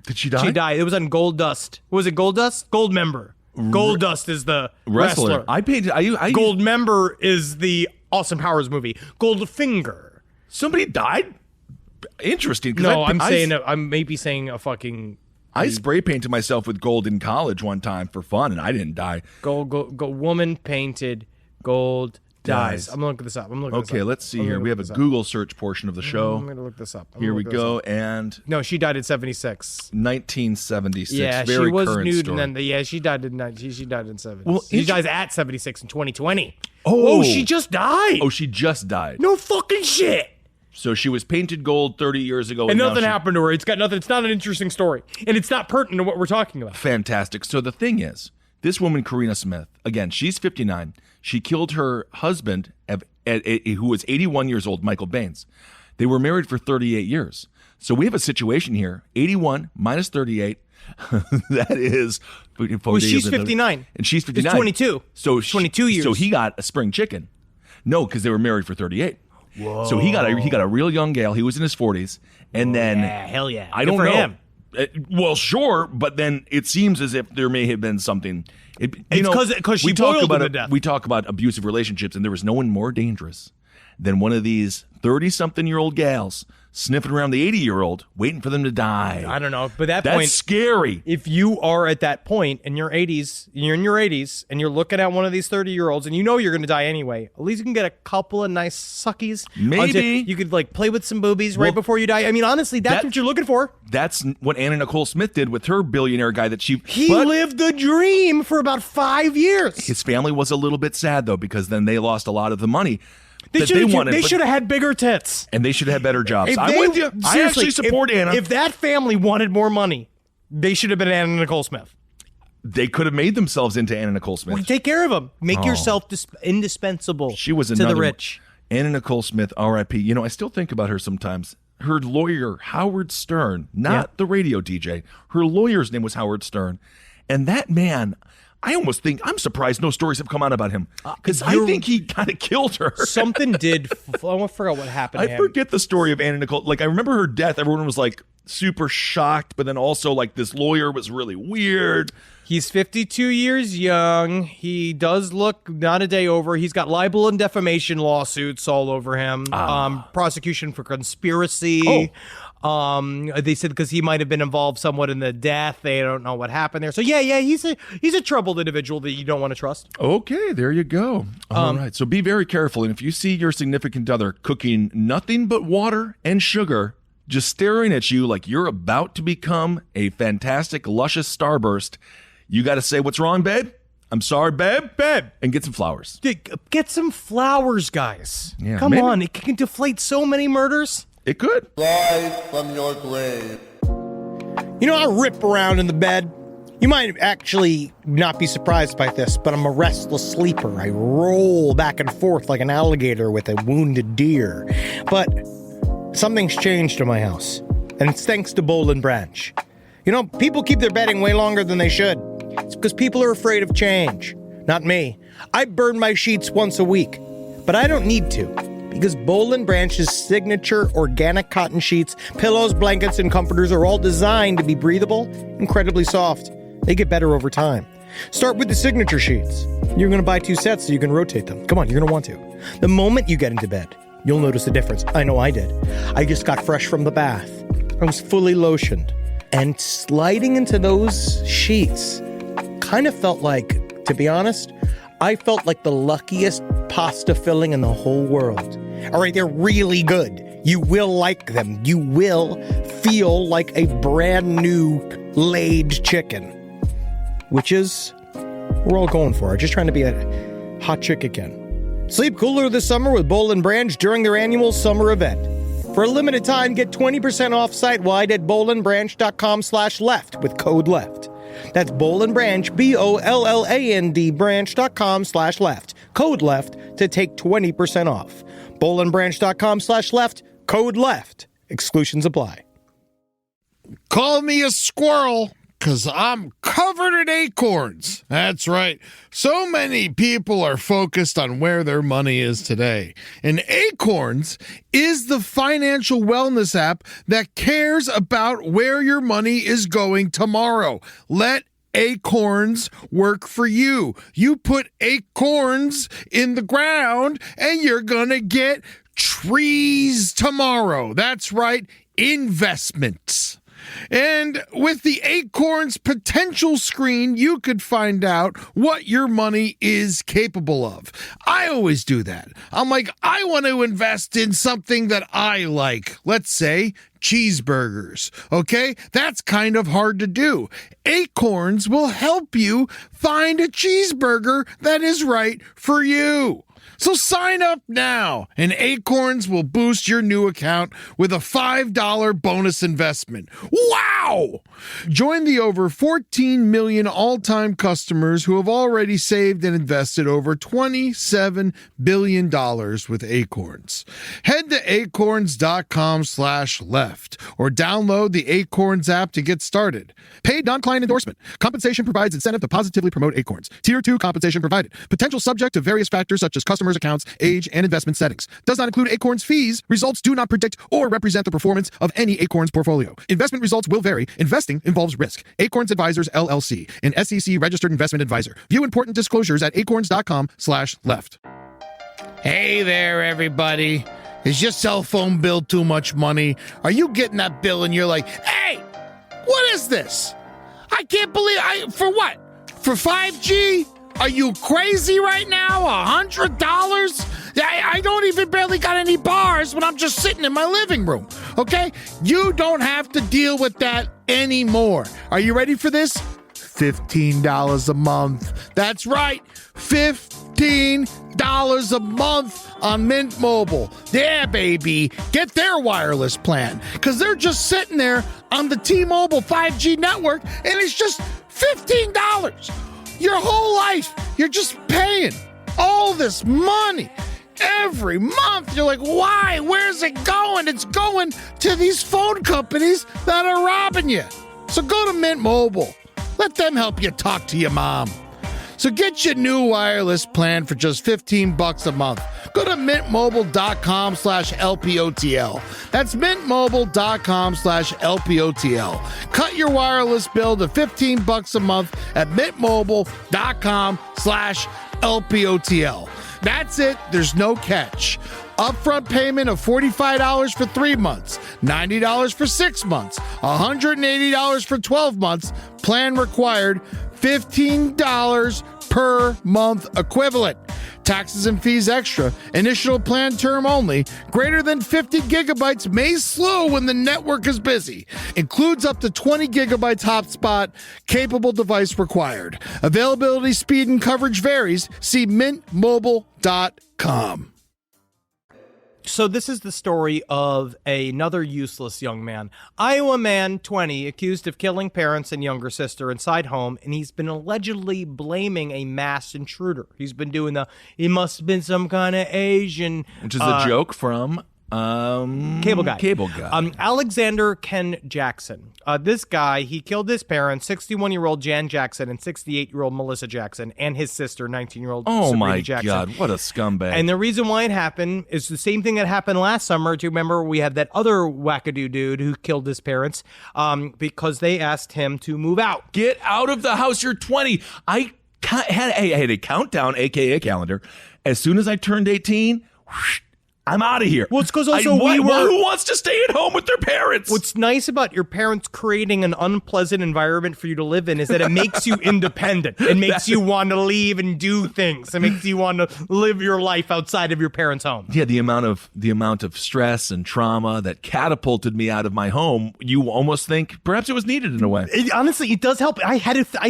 Did she die? she died. It was on Gold Dust. Was it Gold Dust? Gold Member. Gold Dust is the wrestler. I painted. I Gold Member is the Austin Powers movie. Goldfinger. Somebody died. Interesting. 'cause No, I I'm maybe saying a fucking I spray painted myself with gold in college one time for fun, and I didn't die. gold woman painted gold dies. I'm looking this up. Okay, let's see here. We have a Google search portion of the show. I'm going to look this up. Here we go. And no, she died in 76. 1976. Yeah, Very she was current nude, story. and then she died in she died in 70. Well, she dies at 76 in 2020. Oh, she just died. Oh, she just died. No fucking shit. So she was painted gold 30 years ago. And nothing happened to her. It's got nothing. It's not an interesting story. And it's not pertinent to what we're talking about. Fantastic. So the thing is, this woman, Karina Smith, again, she's 59. She killed her husband, who was 81 years old, Michael Baines. They were married for 38 years. So we have a situation here, 81 minus 38. That is... Well, she's 59. And she's 59. It's 22. So 22 years. So he got a spring chicken. No, because they were married for 38. Whoa. So he got a real young gal. He was in his 40s. And then... Yeah, hell yeah. I don't Good for know. him. Well, sure, but then it seems as if there may have been something. It's because she boiled him to death. We talk about abusive relationships, and there was no one more dangerous than one of these 30-something-year-old gals sniffing around the 80-year-old, waiting for them to die. I don't know, but that's point, scary. If you are at that point in your 80s, and you're looking at one of these 30-year-olds, and you know you're going to die anyway, at least you can get a couple of nice suckies. Maybe you could play with some boobies right before you die. I mean, honestly, that's what you're looking for. That's what Anna Nicole Smith did with her billionaire guy that she... He lived the dream for about 5 years. His family was a little bit sad, though, because then they lost a lot of the money. They should have had bigger tits. And they should have had better jobs. I'm with you. I actually support Anna. If that family wanted more money, they should have been Anna Nicole Smith. They could have made themselves into Anna Nicole Smith. Well, take care of them. Make yourself indispensable she was to the rich. Anna Nicole Smith, R.I.P. You know, I still think about her sometimes. Her lawyer, Howard Stern, not the radio DJ. Her lawyer's name was Howard Stern. And that man... I almost think, I'm surprised no stories have come out about him. Because I think he kind of killed her. Something did. I forgot what happened to him. I forget the story of Anna Nicole. I remember her death. Everyone was super shocked. But then also this lawyer was really weird. He's 52 years young. He does look not a day over. He's got libel and defamation lawsuits all over him. Prosecution for conspiracy. They said because he might have been involved somewhat in the death. They don't know what happened there. So yeah, he's a troubled individual that you don't want to trust. Okay, there you go. All right, so be very careful. And if you see your significant other cooking nothing but water and sugar, just staring at you like you're about to become a fantastic, luscious starburst, you got to say, "What's wrong, babe? I'm sorry, babe, and get some flowers. Get some flowers, guys. Yeah, Come on, it can deflate so many murders. It could. Rise from your grave. You know, I rip around in the bed. You might actually not be surprised by this, but I'm a restless sleeper. I roll back and forth like an alligator with a wounded deer. But something's changed in my house, and it's thanks to Boll and Branch. You know, people keep their bedding way longer than they should. It's because people are afraid of change. Not me. I burn my sheets once a week, but I don't need to. Because Boll and Branch's signature organic cotton sheets, pillows, blankets, and comforters are all designed to be breathable, incredibly soft. They get better over time. Start with the signature sheets. You're going to buy 2 sets so you can rotate them. Come on, you're going to want to. The moment you get into bed, you'll notice a difference. I know I did. I just got fresh from the bath. I was fully lotioned. And sliding into those sheets kind of felt like, to be honest, I felt like the luckiest pasta filling in the whole world. All right, they're really good. You will like them. You will feel like a brand new laid chicken, which is we're all going for. Just trying to be a hot chick again. Sleep cooler this summer with Boll and Branch during their annual summer event. For a limited time, get 20% off site-wide at bollandbranch.com/left with code LEFT. That's Boll and Branch, BOLLAND branch.com/left. Code LEFT to take 20% off. bollandbranch.com/left, code LEFT. Exclusions apply. Call me a squirrel, 'cause I'm covered in acorns. That's right. So many people are focused on where their money is today. And Acorns is the financial wellness app that cares about where your money is going tomorrow. Let Acorns work for you. You put acorns in the ground and you're gonna get trees tomorrow. That's right, investments. And with the Acorns potential screen, you could find out what your money is capable of. I always do that. I'm like, I want to invest in something that I like. Let's say cheeseburgers. Okay? That's kind of hard to do. Acorns will help you find a cheeseburger that is right for you. So sign up now, and Acorns will boost your new account with a $5 bonus investment. Wow! Join the over 14 million all-time customers who have already saved and invested over $27 billion with Acorns. Head to acorns.com/left or download the Acorns app to get started. Paid non-client endorsement. Compensation provides incentive to positively promote Acorns. Tier 2 compensation provided. Potential subject to various factors such as customers' accounts, age, and investment settings. Does not include Acorns fees. Results do not predict or represent the performance of any Acorns portfolio. Investment results will vary. Investing involves risk. Acorns Advisors, LLC, an SEC registered investment advisor. View important disclosures at acorns.com/left. Hey there, everybody. Is your cell phone bill too much money? Are you getting that bill and you're like, hey, what is this? I can't believe for what? For 5G? Are you crazy right now? $100? I don't even barely got any bars when I'm just sitting in my living room. Okay? You don't have to deal with that anymore. Are you ready for this? $15 a month. That's right. $15 a month on Mint Mobile. Yeah, baby. Get their wireless plan. Because they're just sitting there on the T-Mobile 5G network, and it's just $15. Your whole life, you're just paying all this money every month. You're like, why? Where's it going? It's going to these phone companies that are robbing you. So go to Mint Mobile. Let them help you talk to your mom. So get your new wireless plan for just $15 a month. Go to mintmobile.com/LPOTL. That's mintmobile.com/LPOTL. Cut your wireless bill to $15 a month at mintmobile.com/LPOTL. That's it. There's no catch. Upfront payment of $45 for 3 months, $90 for 6 months, $180 for 12 months. Plan required, $15 per month equivalent. Taxes and fees extra. Initial plan term only. Greater than 50 gigabytes may slow when the network is busy. Includes up to 20 gigabytes hotspot. Capable device required. Availability, speed, and coverage varies. See mintmobile.com. So this is the story of another useless young man. Iowa man, 20, accused of killing parents and younger sister inside home, and he's been allegedly blaming a masked intruder. He's been doing it must have been some kind of Asian... Which is a joke from... Cable Guy. Alexander Ken Jackson. This guy, he killed his parents, 61-year-old Jan Jackson and 68-year-old Melissa Jackson, and his sister, 19-year-old Sabrina Jackson. Oh my God, what a scumbag. And the reason why it happened is the same thing that happened last summer. Do you remember we had that other wackadoo dude who killed his parents because they asked him to move out. Get out of the house, you're 20. I had a countdown, a.k.a. calendar. As soon as I turned 18, whoosh, I'm out of here. Well, it's because also who wants to stay at home with their parents? What's nice about your parents creating an unpleasant environment for you to live in is that it makes you independent. It makes you want to leave and do things. It makes you want to live your life outside of your parents' home. Yeah, the amount of stress and trauma that catapulted me out of my home, you almost think perhaps it was needed in a way. Honestly, it does help. I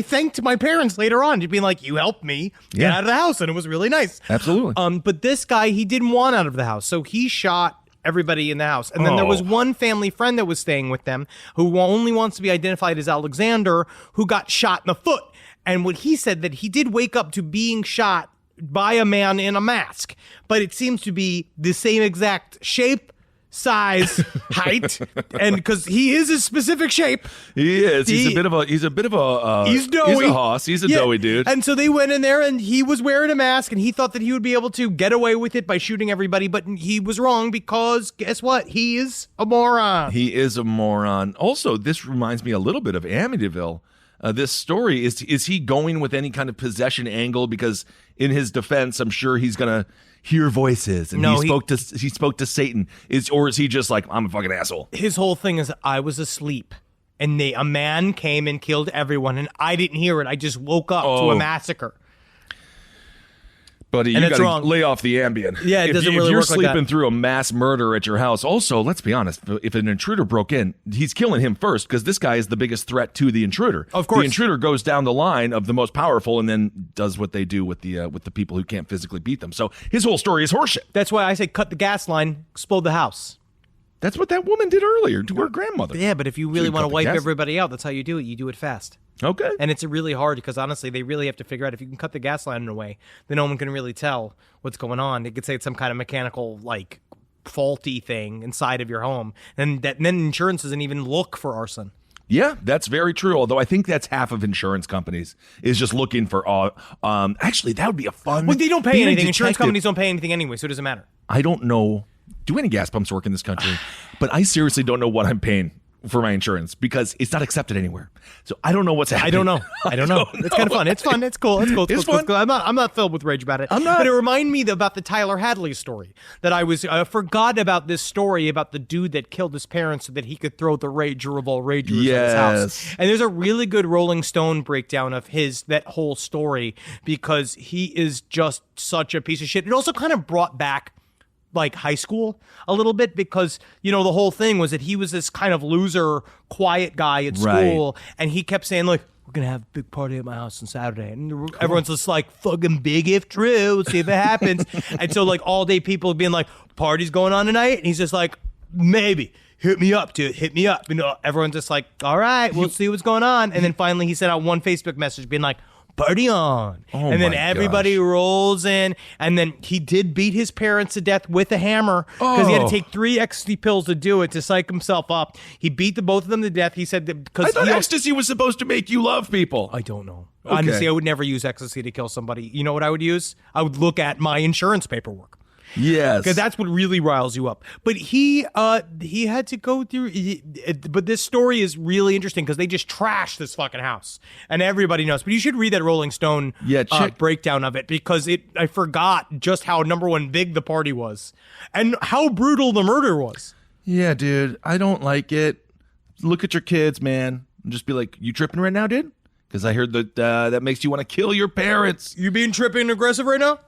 thanked my parents later on to being like, you helped me get out of the house, and it was really nice. Absolutely. But this guy, he didn't want out of the house. So he shot everybody in the house. And then there was one family friend that was staying with them who only wants to be identified as Alexander, who got shot in the foot. And what he said that he did wake up to being shot by a man in a mask, but it seems to be the same exact shape, size, height, and because he is a specific shape. He is. He's a bit of a he's doughy. He's a hoss. He's a doughy dude. And so they went in there and he was wearing a mask and he thought that he would be able to get away with it by shooting everybody, but he was wrong because guess what? He is a moron. He is a moron. Also, this reminds me a little bit of Amityville. This story, is he going with any kind of possession angle? Because in his defense, I'm sure he's going to hear voices and he spoke to Satan. Or is he just like, I'm a fucking asshole? His whole thing is, I was asleep and a man came and killed everyone, and I didn't hear it. I just woke up to a massacre. Buddy, you got to lay off the Ambien. Yeah, it doesn't really work work like that. If you're sleeping through a mass murder at your house, also, let's be honest, if an intruder broke in, he's killing him first because this guy is the biggest threat to the intruder. Of course. The intruder goes down the line of the most powerful and then does what they do with the people who can't physically beat them. So his whole story is horseshit. That's why I say cut the gas line, explode the house. That's what that woman did earlier to her grandmother. Yeah, but if you really want to wipe everybody out, that's how you do it. You do it fast. Okay. And it's really hard because, honestly, they really have to figure out if you can cut the gas line in a way, then no one can really tell what's going on. They could say it's some kind of mechanical, like, faulty thing inside of your home. And then insurance doesn't even look for arson. Yeah, that's very true. Although I think that's half of insurance companies is just looking for. Actually, that would be a fun. Well, they don't pay anything. Insurance companies don't pay anything anyway, so it doesn't matter. I don't know. Do any gas pumps work in this country? But I seriously don't know what I'm paying for my insurance because it's not accepted anywhere. So I don't know what's happening. I don't know. It's kind of fun. It's fun. It's cool. It's cool. I'm not filled with rage about it. I'm not. But it reminded me about the Tyler Hadley story that I was forgot about this story about the dude that killed his parents so that he could throw the Rager of all Ragers at his house. And there's a really good Rolling Stone breakdown of that whole story because he is just such a piece of shit. It also kind of brought back like high school a little bit because, the whole thing was that he was this kind of loser, quiet guy at school. And he kept saying, like, we're going to have a big party at my house on Saturday. And everyone's just like, fucking big if true. Let's see if it happens. And so like all day people being like, party's going on tonight. And he's just like, maybe. Hit me up, dude. Hit me up. Everyone's just like, all right, we'll see what's going on. And then finally he sent out one Facebook message being like, party on. And then everybody rolls in. And then he did beat his parents to death with a hammer because he had to take 3 ecstasy pills to do it, to psych himself up. He beat both of them to death. He said that because I thought ecstasy was supposed to make you love people. I don't know. Okay. Honestly, I would never use ecstasy to kill somebody. You know what I would use? I would look at my insurance paperwork. Yes, because that's what really riles you up. But he had to go through. But this story is really interesting because they just trashed this fucking house, and everybody knows. But you should read that Rolling Stone breakdown of it because I forgot just how number one big the party was and how brutal the murder was. Yeah, dude, I don't like it. Look at your kids, man, and just be like, "You tripping right now, dude?" Because I heard that makes you want to kill your parents. You being tripping and aggressive right now?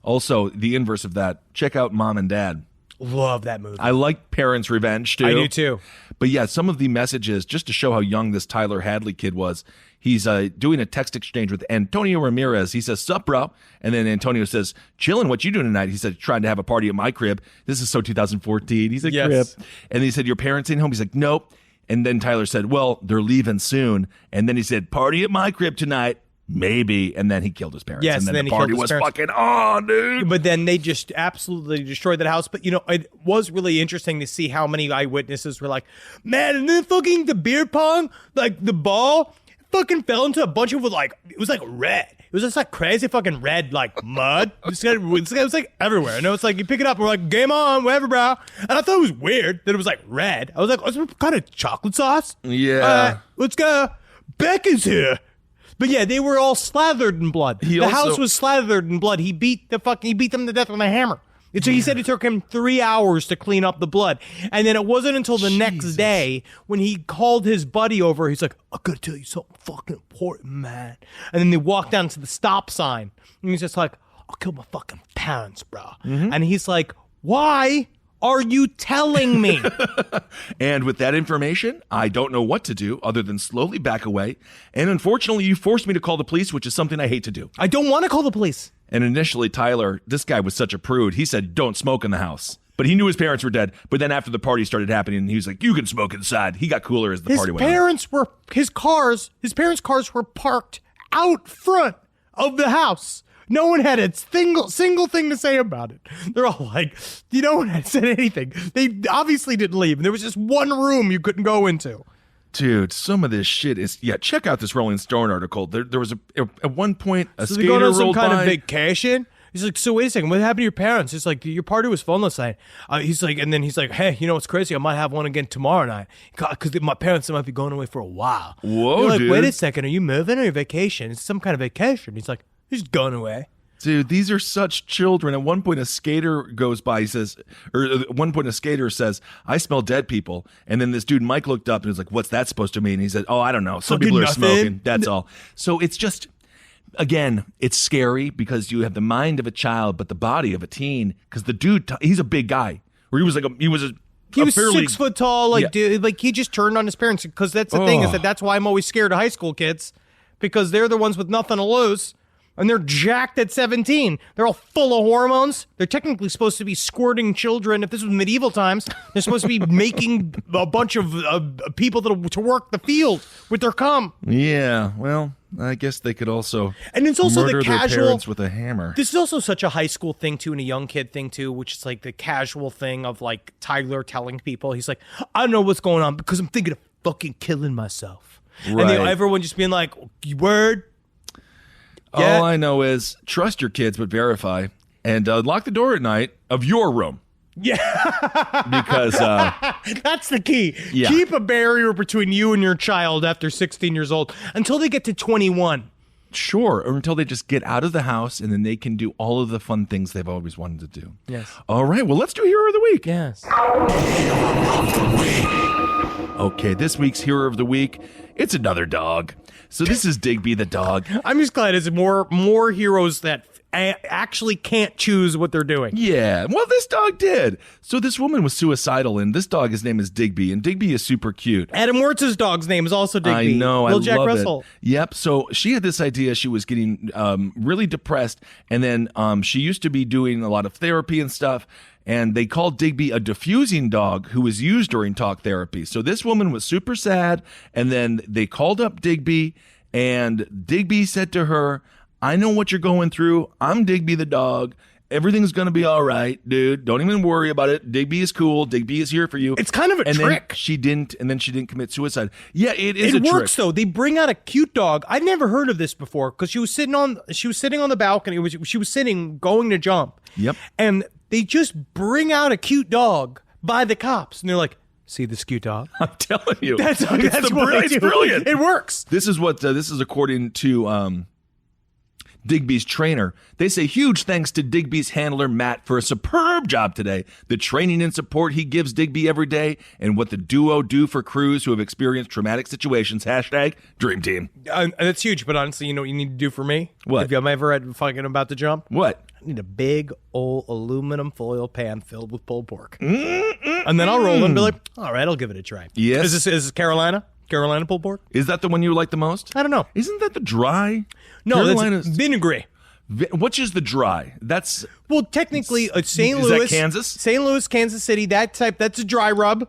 Also, the inverse of that, check out Mom and Dad. Love that movie. I like Parents' Revenge, too. I do, too. But yeah, some of the messages, just to show how young this Tyler Hadley kid was, he's doing a text exchange with Antonio Ramirez. He says, sup, bro? And then Antonio says, chillin', what you doing tonight? He said, trying to have a party at my crib. This is so 2014. He's like, yes. Crib. And he said, your parents ain't home? He's like, nope. And then Tyler said, well, they're leaving soon. And then he said, party at my crib tonight. Maybe, and then he killed his parents. Yes, and then the party was fucking on, dude. But then they just absolutely destroyed that house. But it was really interesting to see how many eyewitnesses were like, "Man, and then fucking the beer pong, like the ball, fucking fell into a bunch of it was like red. It was just like crazy fucking red, like mud. It was like everywhere. And it's like you pick it up, and we're like, game on, whatever, bro. And I thought it was weird that it was like red. I was like, what's kind of chocolate sauce? Yeah, let's go. Beck is here. But yeah, they were all slathered in blood. The house was slathered in blood. He beat them to death with a hammer. And so he said it took him 3 hours to clean up the blood. And then it wasn't until the next day when he called his buddy over. He's like, I gotta tell you something fucking important, man. And then they walked down to the stop sign. And he's just like, I'll kill my fucking parents, bro. Mm-hmm. And he's like, why are you telling me? And with that information, I don't know what to do other than slowly back away. And unfortunately, you forced me to call the police, which is something I hate to do. I don't want to call the police. And initially, Tyler, this guy was such a prude. He said, don't smoke in the house. But he knew his parents were dead. But then after the party started happening, he was like, you can smoke inside. He got cooler as the party went on. His parents' cars were parked out front of the house. No one had a single thing to say about it. They're all like, no one had said anything. They obviously didn't leave. And there was just one room you couldn't go into. Dude, some of this shit is, check out this Rolling Stone article. There was at one point, a skater going on some rolled kind by. of vacation. He's like, so wait a second, what happened to your parents? He's like, your party was fun last night. He's like, and then he's like, hey, you know what's crazy? I might have one again tomorrow night because my parents might be going away for a while. Whoa, You're like, dude. wait a second, are you moving or vacation? It's some kind of vacation. He's like, he's going away. Dude, these are such children. At one point, a skater goes by, he says, or at one point, a skater says, I smell dead people. And then this dude, Mike, looked up and was like, what's that supposed to mean? And he said, oh, I don't know. Some people are smoking. That's all. So it's just, again, it's scary because you have the mind of a child, but the body of a teen. Because the dude, he's a big guy. Or he was fairly, 6 foot tall, dude, like he just turned on his parents. Because that's the thing is that's why I'm always scared of high school kids, because they're the ones with nothing to lose. And they're jacked at 17. They're all full of hormones. They're technically supposed to be squirting children. If this was medieval times, they're supposed to be making a bunch of people to work the field with their cum. Yeah, well, I guess they could also and it's also murder the casual their parents with a hammer. This is also such a high school thing too, and a young kid thing too, which is like the casual thing of like Tyler telling people, he's like, I don't know what's going on because I'm thinking of fucking killing myself. Right. And everyone just being like, word. Yeah. All I know is trust your kids, but verify. And lock the door at night of your room. Yeah. Because that's the key. Yeah. Keep a barrier between you and your child after 16 years old until they get to 21. Sure, or until they just get out of the house and then they can do all of the fun things they've always wanted to do. Yes. All right, well, let's do Hero of the Week. Yes. Okay, this week's Hero of the Week, it's another dog. So this is Digby the dog. I'm just glad it's more heroes that actually can't choose what they're doing. Yeah, well, this dog did. So this woman was suicidal, and this dog, his name is Digby, and Digby is super cute. Adam Wertz's dog's name is also Digby. I know, Little I Jack love Russell. it. Yep, so she had this idea. She was getting really depressed, and then she used to be doing a lot of therapy and stuff, and they called Digby a diffusing dog who was used during talk therapy. So this woman was super sad, and then they called up Digby, and Digby said to her, I know what you're going through. I'm Digby the dog. Everything's going to be all right, dude. Don't even worry about it. Digby is cool. Digby is here for you. It's kind of a trick. Then she didn't commit suicide. Yeah, it is a trick. It works though. They bring out a cute dog. I've never heard of this before because she was sitting on the balcony. She was sitting going to jump. Yep. And they just bring out a cute dog by the cops, and they're like, "See this cute dog? I'm telling you, that's what it's brilliant. It works." This is what this is according to Digby's trainer. They say huge thanks to Digby's handler, Matt, for a superb job today. The training and support he gives Digby every day and what the duo do for crews who have experienced traumatic situations. # Dream Team. That's huge, but honestly, you know what you need to do for me? What? Have you ever read fucking about to jump? What? I need a big old aluminum foil pan filled with pulled pork. And then I'll roll and be like, all right, I'll give it a try. Yes. Is this Carolina? Carolina pulled pork? Is that the one you like the most? I don't know. Isn't that the dry? No, Carolina's that's vinegary. Which is the dry? That's Well, technically, St. Is Louis, that Kansas? St. Louis, Kansas City, that's a dry rub.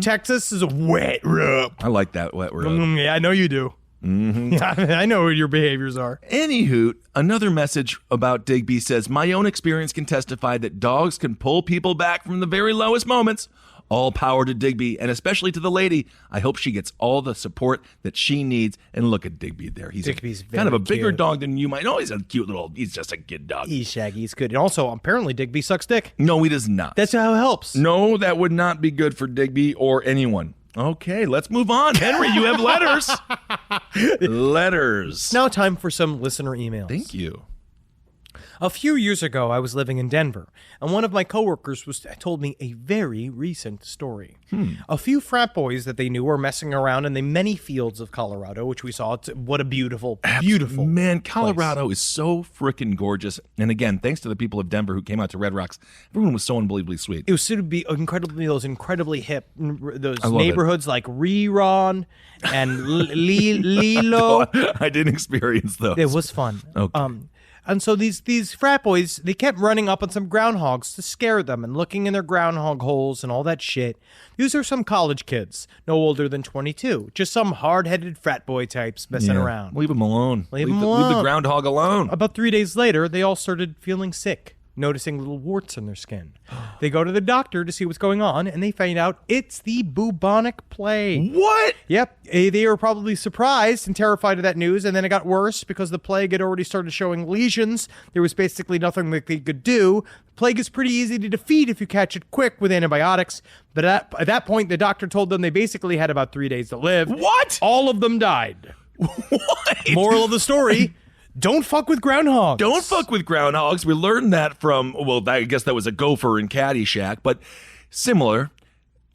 Texas is a wet rub. I like that wet rub. Yeah, I know you do. Mm-hmm. I know what your behaviors are. Anywho, another message about Digby says, my own experience can testify that dogs can pull people back from the very lowest moments. All power to Digby, and especially to the lady. I hope she gets all the support that she needs. And look at Digby there. He's Digby's kind of a bigger cute. dog than you might know. He's a cute he's just a kid dog. He's shaggy, he's good. And also, apparently, Digby sucks dick. No, he does not. That's how it helps. No, that would not be good for Digby or anyone. Okay, let's move on. Henry, you have letters. Letters. Now time for some listener emails. Thank you. A few years ago, I was living in Denver, and one of my coworkers told me a very recent story. A few frat boys that they knew were messing around in the many fields of Colorado, which we saw. What a beautiful, beautiful man! Colorado is so freaking gorgeous. And again, thanks to the people of Denver who came out to Red Rocks. Everyone was so unbelievably sweet. It was to be incredibly hip, those I love neighborhoods like Riron and Lilo. I didn't experience those. It was fun. Okay. And so these frat boys, they kept running up on some groundhogs to scare them and looking in their groundhog holes and all that shit. These are some college kids, no older than 22. Just some hard-headed frat boy types messing around. Leave them alone. Leave them alone. Leave the groundhog alone. About 3 days later, they all started feeling sick, noticing little warts in their skin. They go to the doctor to see what's going on, and they find out it's the bubonic plague. What? Yep. They were probably surprised and terrified of that news, and then it got worse because the plague had already started showing lesions. There was basically nothing that they could do. Plague is pretty easy to defeat if you catch it quick with antibiotics, but at that point, the doctor told them they basically had about 3 days to live. What? All of them died. What? Moral of the story, Don't fuck with groundhogs. Don't fuck with groundhogs. We learned that from, I guess that was a gopher in Caddyshack, but similar.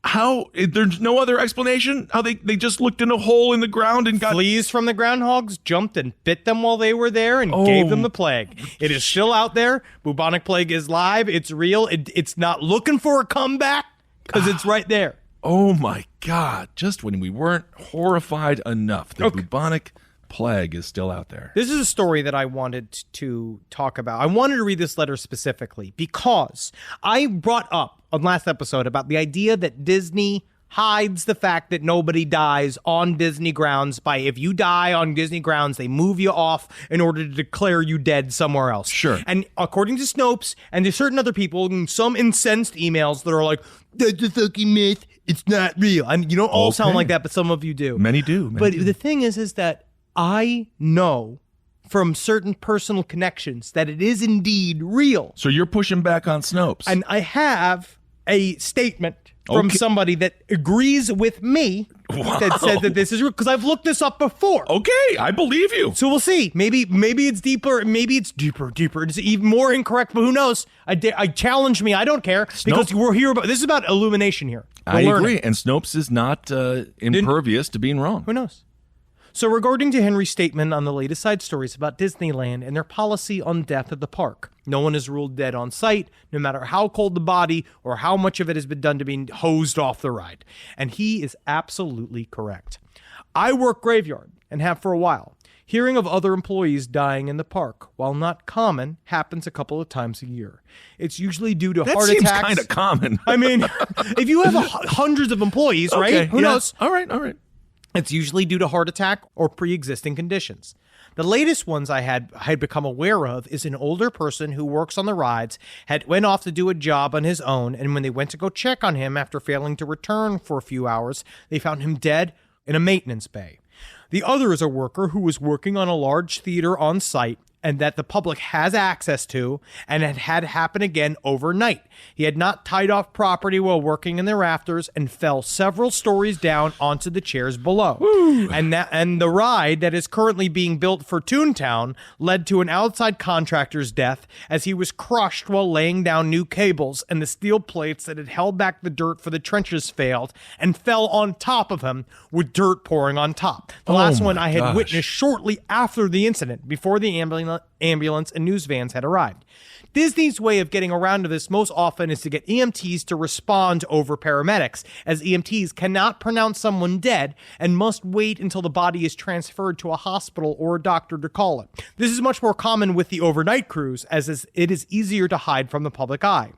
How, there's no other explanation? How they just looked in a hole in the ground and got... Fleas from the groundhogs jumped and bit them while they were there and gave them the plague. It is still out there. Bubonic plague is live. It's real. It's not looking for a comeback because it's right there. Oh my God. Just when we weren't horrified enough, the bubonic plague is still out there. This is a story that I wanted to talk about. I wanted to read this letter specifically because I brought up on last episode about the idea that Disney hides the fact that nobody dies on Disney grounds by if you die on Disney grounds, they move you off in order to declare you dead somewhere else. Sure. And according to Snopes and to certain other people, and some incensed emails that are like, that's a fucking myth. It's not real. I mean, you don't all sound like that, but some of you do. Many do. But the thing is that I know from certain personal connections that it is indeed real. So you're pushing back on Snopes. And I have a statement from somebody that agrees with me that says that this is real, because I've looked this up before. Okay, I believe you. So we'll see. Maybe it's deeper. Maybe it's deeper. It's even more incorrect, but who knows? I challenge me. I don't care because we're here about this is about illumination here. I agree. And Snopes is not impervious to being wrong. Who knows? So regarding to Henry's statement on the latest side stories about Disneyland and their policy on death at the park, no one is ruled dead on site, no matter how cold the body or how much of it has been done to being hosed off the ride. And he is absolutely correct. I work graveyard and have for a while. Hearing of other employees dying in the park, while not common, happens a couple of times a year. It's usually due to heart attacks. That seems kind of common. I mean, if you have hundreds of employees, right? Who knows? All right. It's usually due to heart attack or pre-existing conditions. The latest ones I had become aware of is an older person who works on the rides went off to do a job on his own, and when they went to go check on him after failing to return for a few hours, they found him dead in a maintenance bay. The other is a worker who was working on a large theater on site and that the public has access to, and it had happened again overnight. He had not tied off property while working in the rafters and fell several stories down onto the chairs below. And the ride that is currently being built for Toontown led to an outside contractor's death as he was crushed while laying down new cables, and the steel plates that had held back the dirt for the trenches failed and fell on top of him with dirt pouring on top. The last one I had witnessed shortly after the incident, before the ambulance and news vans had arrived. Disney's way of getting around to this most often is to get EMTs to respond over paramedics, as EMTs cannot pronounce someone dead and must wait until the body is transferred to a hospital or a doctor to call it. This is much more common with the overnight crews, as it is easier to hide from the public eye.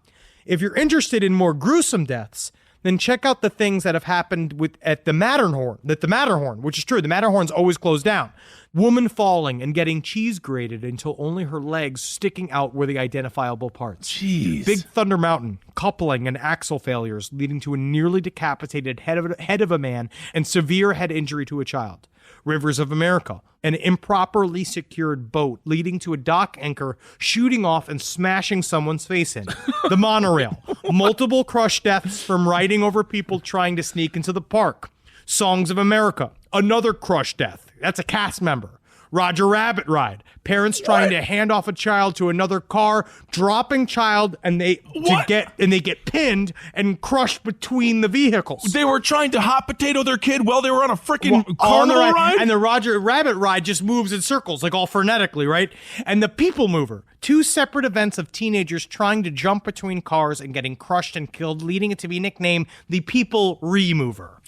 If you're interested in more gruesome deaths, then check out the things that have happened at the Matterhorn, which is true. The Matterhorn's always closed down. Woman falling and getting cheese grated until only her legs sticking out were the identifiable parts. Jeez. Big Thunder Mountain, coupling and axle failures leading to a nearly decapitated head of a man and severe head injury to a child. Rivers of America, an improperly secured boat leading to a dock anchor shooting off and smashing someone's face in. The monorail, multiple crushed deaths from riding over people trying to sneak into the park. Songs of America, another crushed death. That's a cast member. Roger Rabbit ride, parents trying to hand off a child to another car, dropping child, and they get pinned and crushed between the vehicles. They were trying to hot potato their kid while they were on a freaking carnival ride? And the Roger Rabbit ride just moves in circles, like all frenetically, right? And the People Mover, two separate events of teenagers trying to jump between cars and getting crushed and killed, leading it to be nicknamed the People Remover.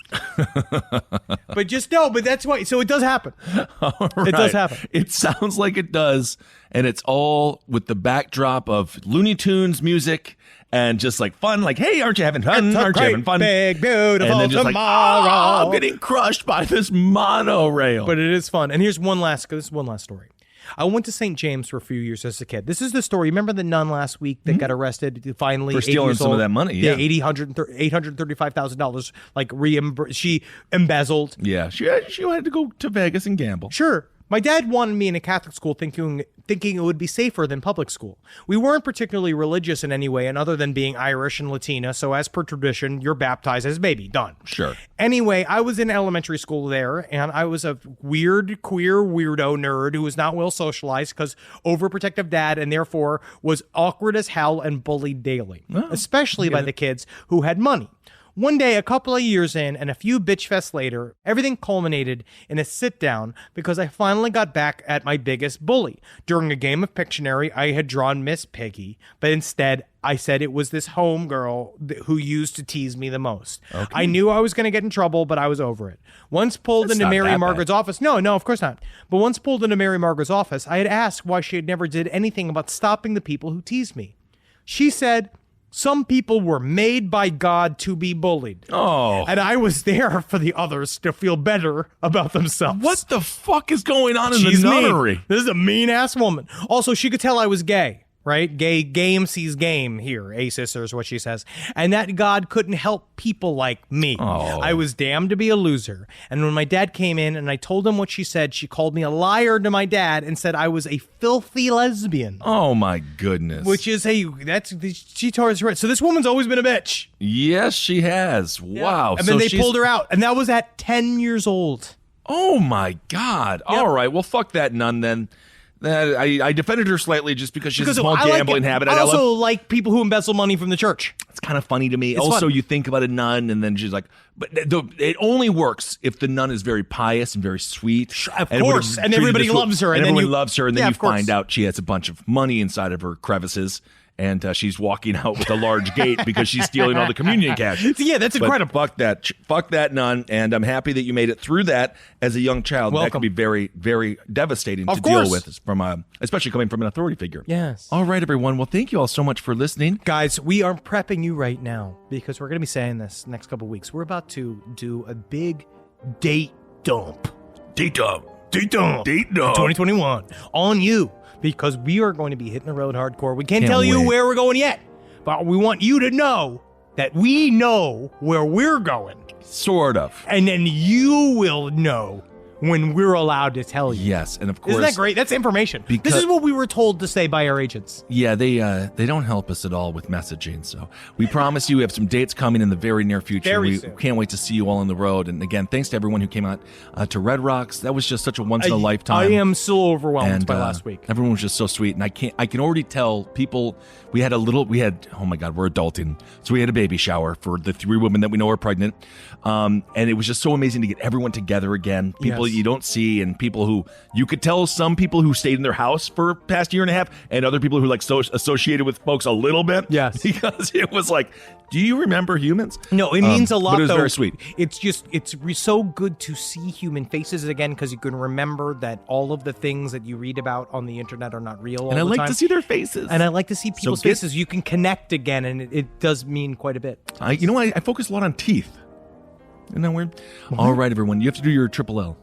But that's why. So it does happen. It does happen. It sounds like it does, and it's all with the backdrop of Looney Tunes music and just like fun. Like, hey, aren't you having fun? Aren't you having fun? Big beautiful and then just tomorrow. I'm getting crushed by this monorail. But it is fun. And here's one last story. I went to St. James for a few years as a kid. This is the story. Remember the nun last week that got arrested finally for stealing some of that money? Yeah, $835,000. Like she embezzled. Yeah, she had to go to Vegas and gamble. Sure, My dad wanted me in a Catholic school thinking it would be safer than public school. We weren't particularly religious in any way, and other than being Irish and Latina, so as per tradition, you're baptized as a baby. Done. Sure. Anyway, I was in elementary school there, and I was a weird, queer, weirdo nerd who was not well socialized because overprotective dad, and therefore was awkward as hell and bullied daily, especially by the kids who had money. One day, a couple of years in, and a few bitch fests later, everything culminated in a sit-down because I finally got back at my biggest bully. During a game of Pictionary, I had drawn Miss Piggy, but instead, I said it was this homegirl who used to tease me the most. Okay. I knew I was going to get in trouble, but I was over it. Once pulled into Mary Margaret's office. No, of course not. But once pulled into Mary Margaret's office, I had asked why she had never did anything about stopping the people who teased me. She said, some people were made by God to be bullied. Oh. And I was there for the others to feel better about themselves. What the fuck is going on in the nunnery? Mean. This is a mean-ass woman. Also, she could tell I was gay. Right? Game sees game here. A sister is what she says. And that God couldn't help people like me. Oh. I was damned to be a loser. And when my dad came in and I told him what she said, she called me a liar to my dad and said I was a filthy lesbian. Oh my goodness. Which is she tore us right. So this woman's always been a bitch. Yes, she has. Yeah. Wow. And then they pulled her out. And that was at 10 years old. Oh my God. Yep. All right. Well, fuck that nun then. I defended her slightly just because she's a small gambling habit. I also like people who embezzle money from the church. It's kind of funny to me. It's also, fun. you think about a nun, and then she's like, but it only works if the nun is very pious and very sweet. Of course, and everybody loves her. And everyone loves her, and then you find out she has a bunch of money inside of her crevices. And she's walking out with a large gate because she's stealing all the communion cash. Yeah, that's incredible. Fuck that nun. And I'm happy that you made it through that as a young child. Welcome. That can be very, very devastating to deal with, especially coming from an authority figure. Yes. All right, everyone. Well, thank you all so much for listening. Guys, we are prepping you right now because we're going to be saying this next couple of weeks. We're about to do a big date dump. Date dump. 2021 on you. Because we are going to be hitting the road hardcore. We can't tell you where we're going yet, but we want you to know that we know where we're going. Sort of. And then you will know when we're allowed to tell you. Yes, and of course. Isn't that great? That's information. This is what we were told to say by our agents. Yeah, they don't help us at all with messaging. So we promise you we have some dates coming in the very near future. We can't wait to see you all on the road. And again, thanks to everyone who came out to Red Rocks. That was just such a once in a lifetime. I am so overwhelmed by last week. Everyone was just so sweet, and I can already tell people. Oh my God, we're adulting. So we had a baby shower for the 3 women that we know are pregnant. And it was just so amazing to get everyone together again. People you don't see, and people who you could tell, some people who stayed in their house for the past year and a half, and other people who associated with folks a little bit. Yes. Because it was like, do you remember humans? No, it means a lot, but it was though. very sweet. It's so good to see human faces again because you can remember that all of the things that you read about on the internet are not real all the time. And I like to see their faces. And I like to see people's faces. You can connect again, and it does mean quite a bit. I focus a lot on teeth. Isn't that weird? Mm-hmm. All right, everyone. You have to do your triple L.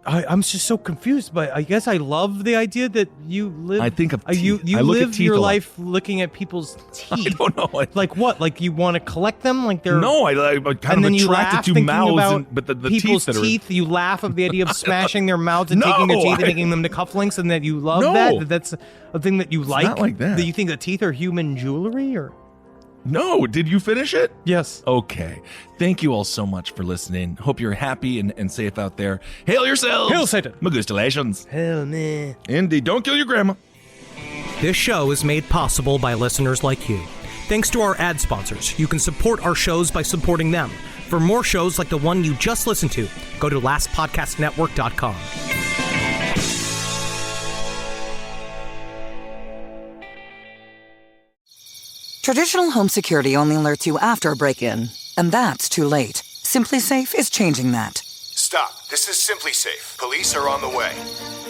I'm just so confused, but I guess I love the idea that you live. I think of teeth. You live your life looking at people's teeth. I don't know. Like what? Like you want to collect them? Like they're I'm kind of attracted to mouths, but the people's teeth. Teeth. You laugh at the idea of smashing their mouths and taking their teeth and making them to cufflinks, and that you love that. That's a thing that you like. Not like that. That you think that teeth are human jewelry, or? No, did you finish it? Yes. Okay. Thank you all so much for listening. Hope you're happy and safe out there. Hail yourselves! Hail Satan! Magustalations. Hell man. Indeed. Don't kill your grandma. This show is made possible by listeners like you. Thanks to our ad sponsors, you can support our shows by supporting them. For more shows like the one you just listened to, go to lastpodcastnetwork.com. Traditional home security only alerts you after a break-in, and that's too late. Simply Safe is changing that. Stop. This is Simply Safe. Police are on the way.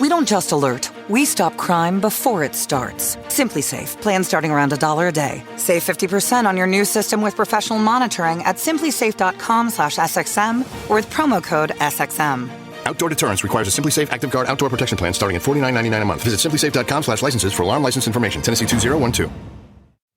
We don't just alert, we stop crime before it starts. Simply Safe, plan starting around $1 a day. Save 50% on your new system with professional monitoring at simplysafe.com/SXM or with promo code SXM. Outdoor deterrence requires a Simply Safe Active Guard outdoor protection plan starting at $49.99 a month. Visit simplysafe.com/licenses for alarm license information. Tennessee 2012.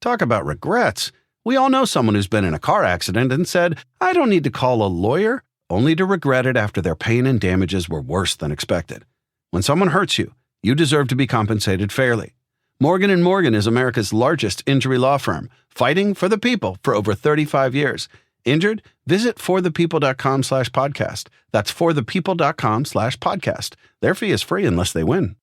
Talk about regrets. We all know someone who's been in a car accident and said, I don't need to call a lawyer, only to regret it after their pain and damages were worse than expected. When someone hurts you, you deserve to be compensated fairly. Morgan & Morgan is America's largest injury law firm, fighting for the people for over 35 years. Injured? Visit forthepeople.com/podcast. That's forthepeople.com/podcast. Their fee is free unless they win.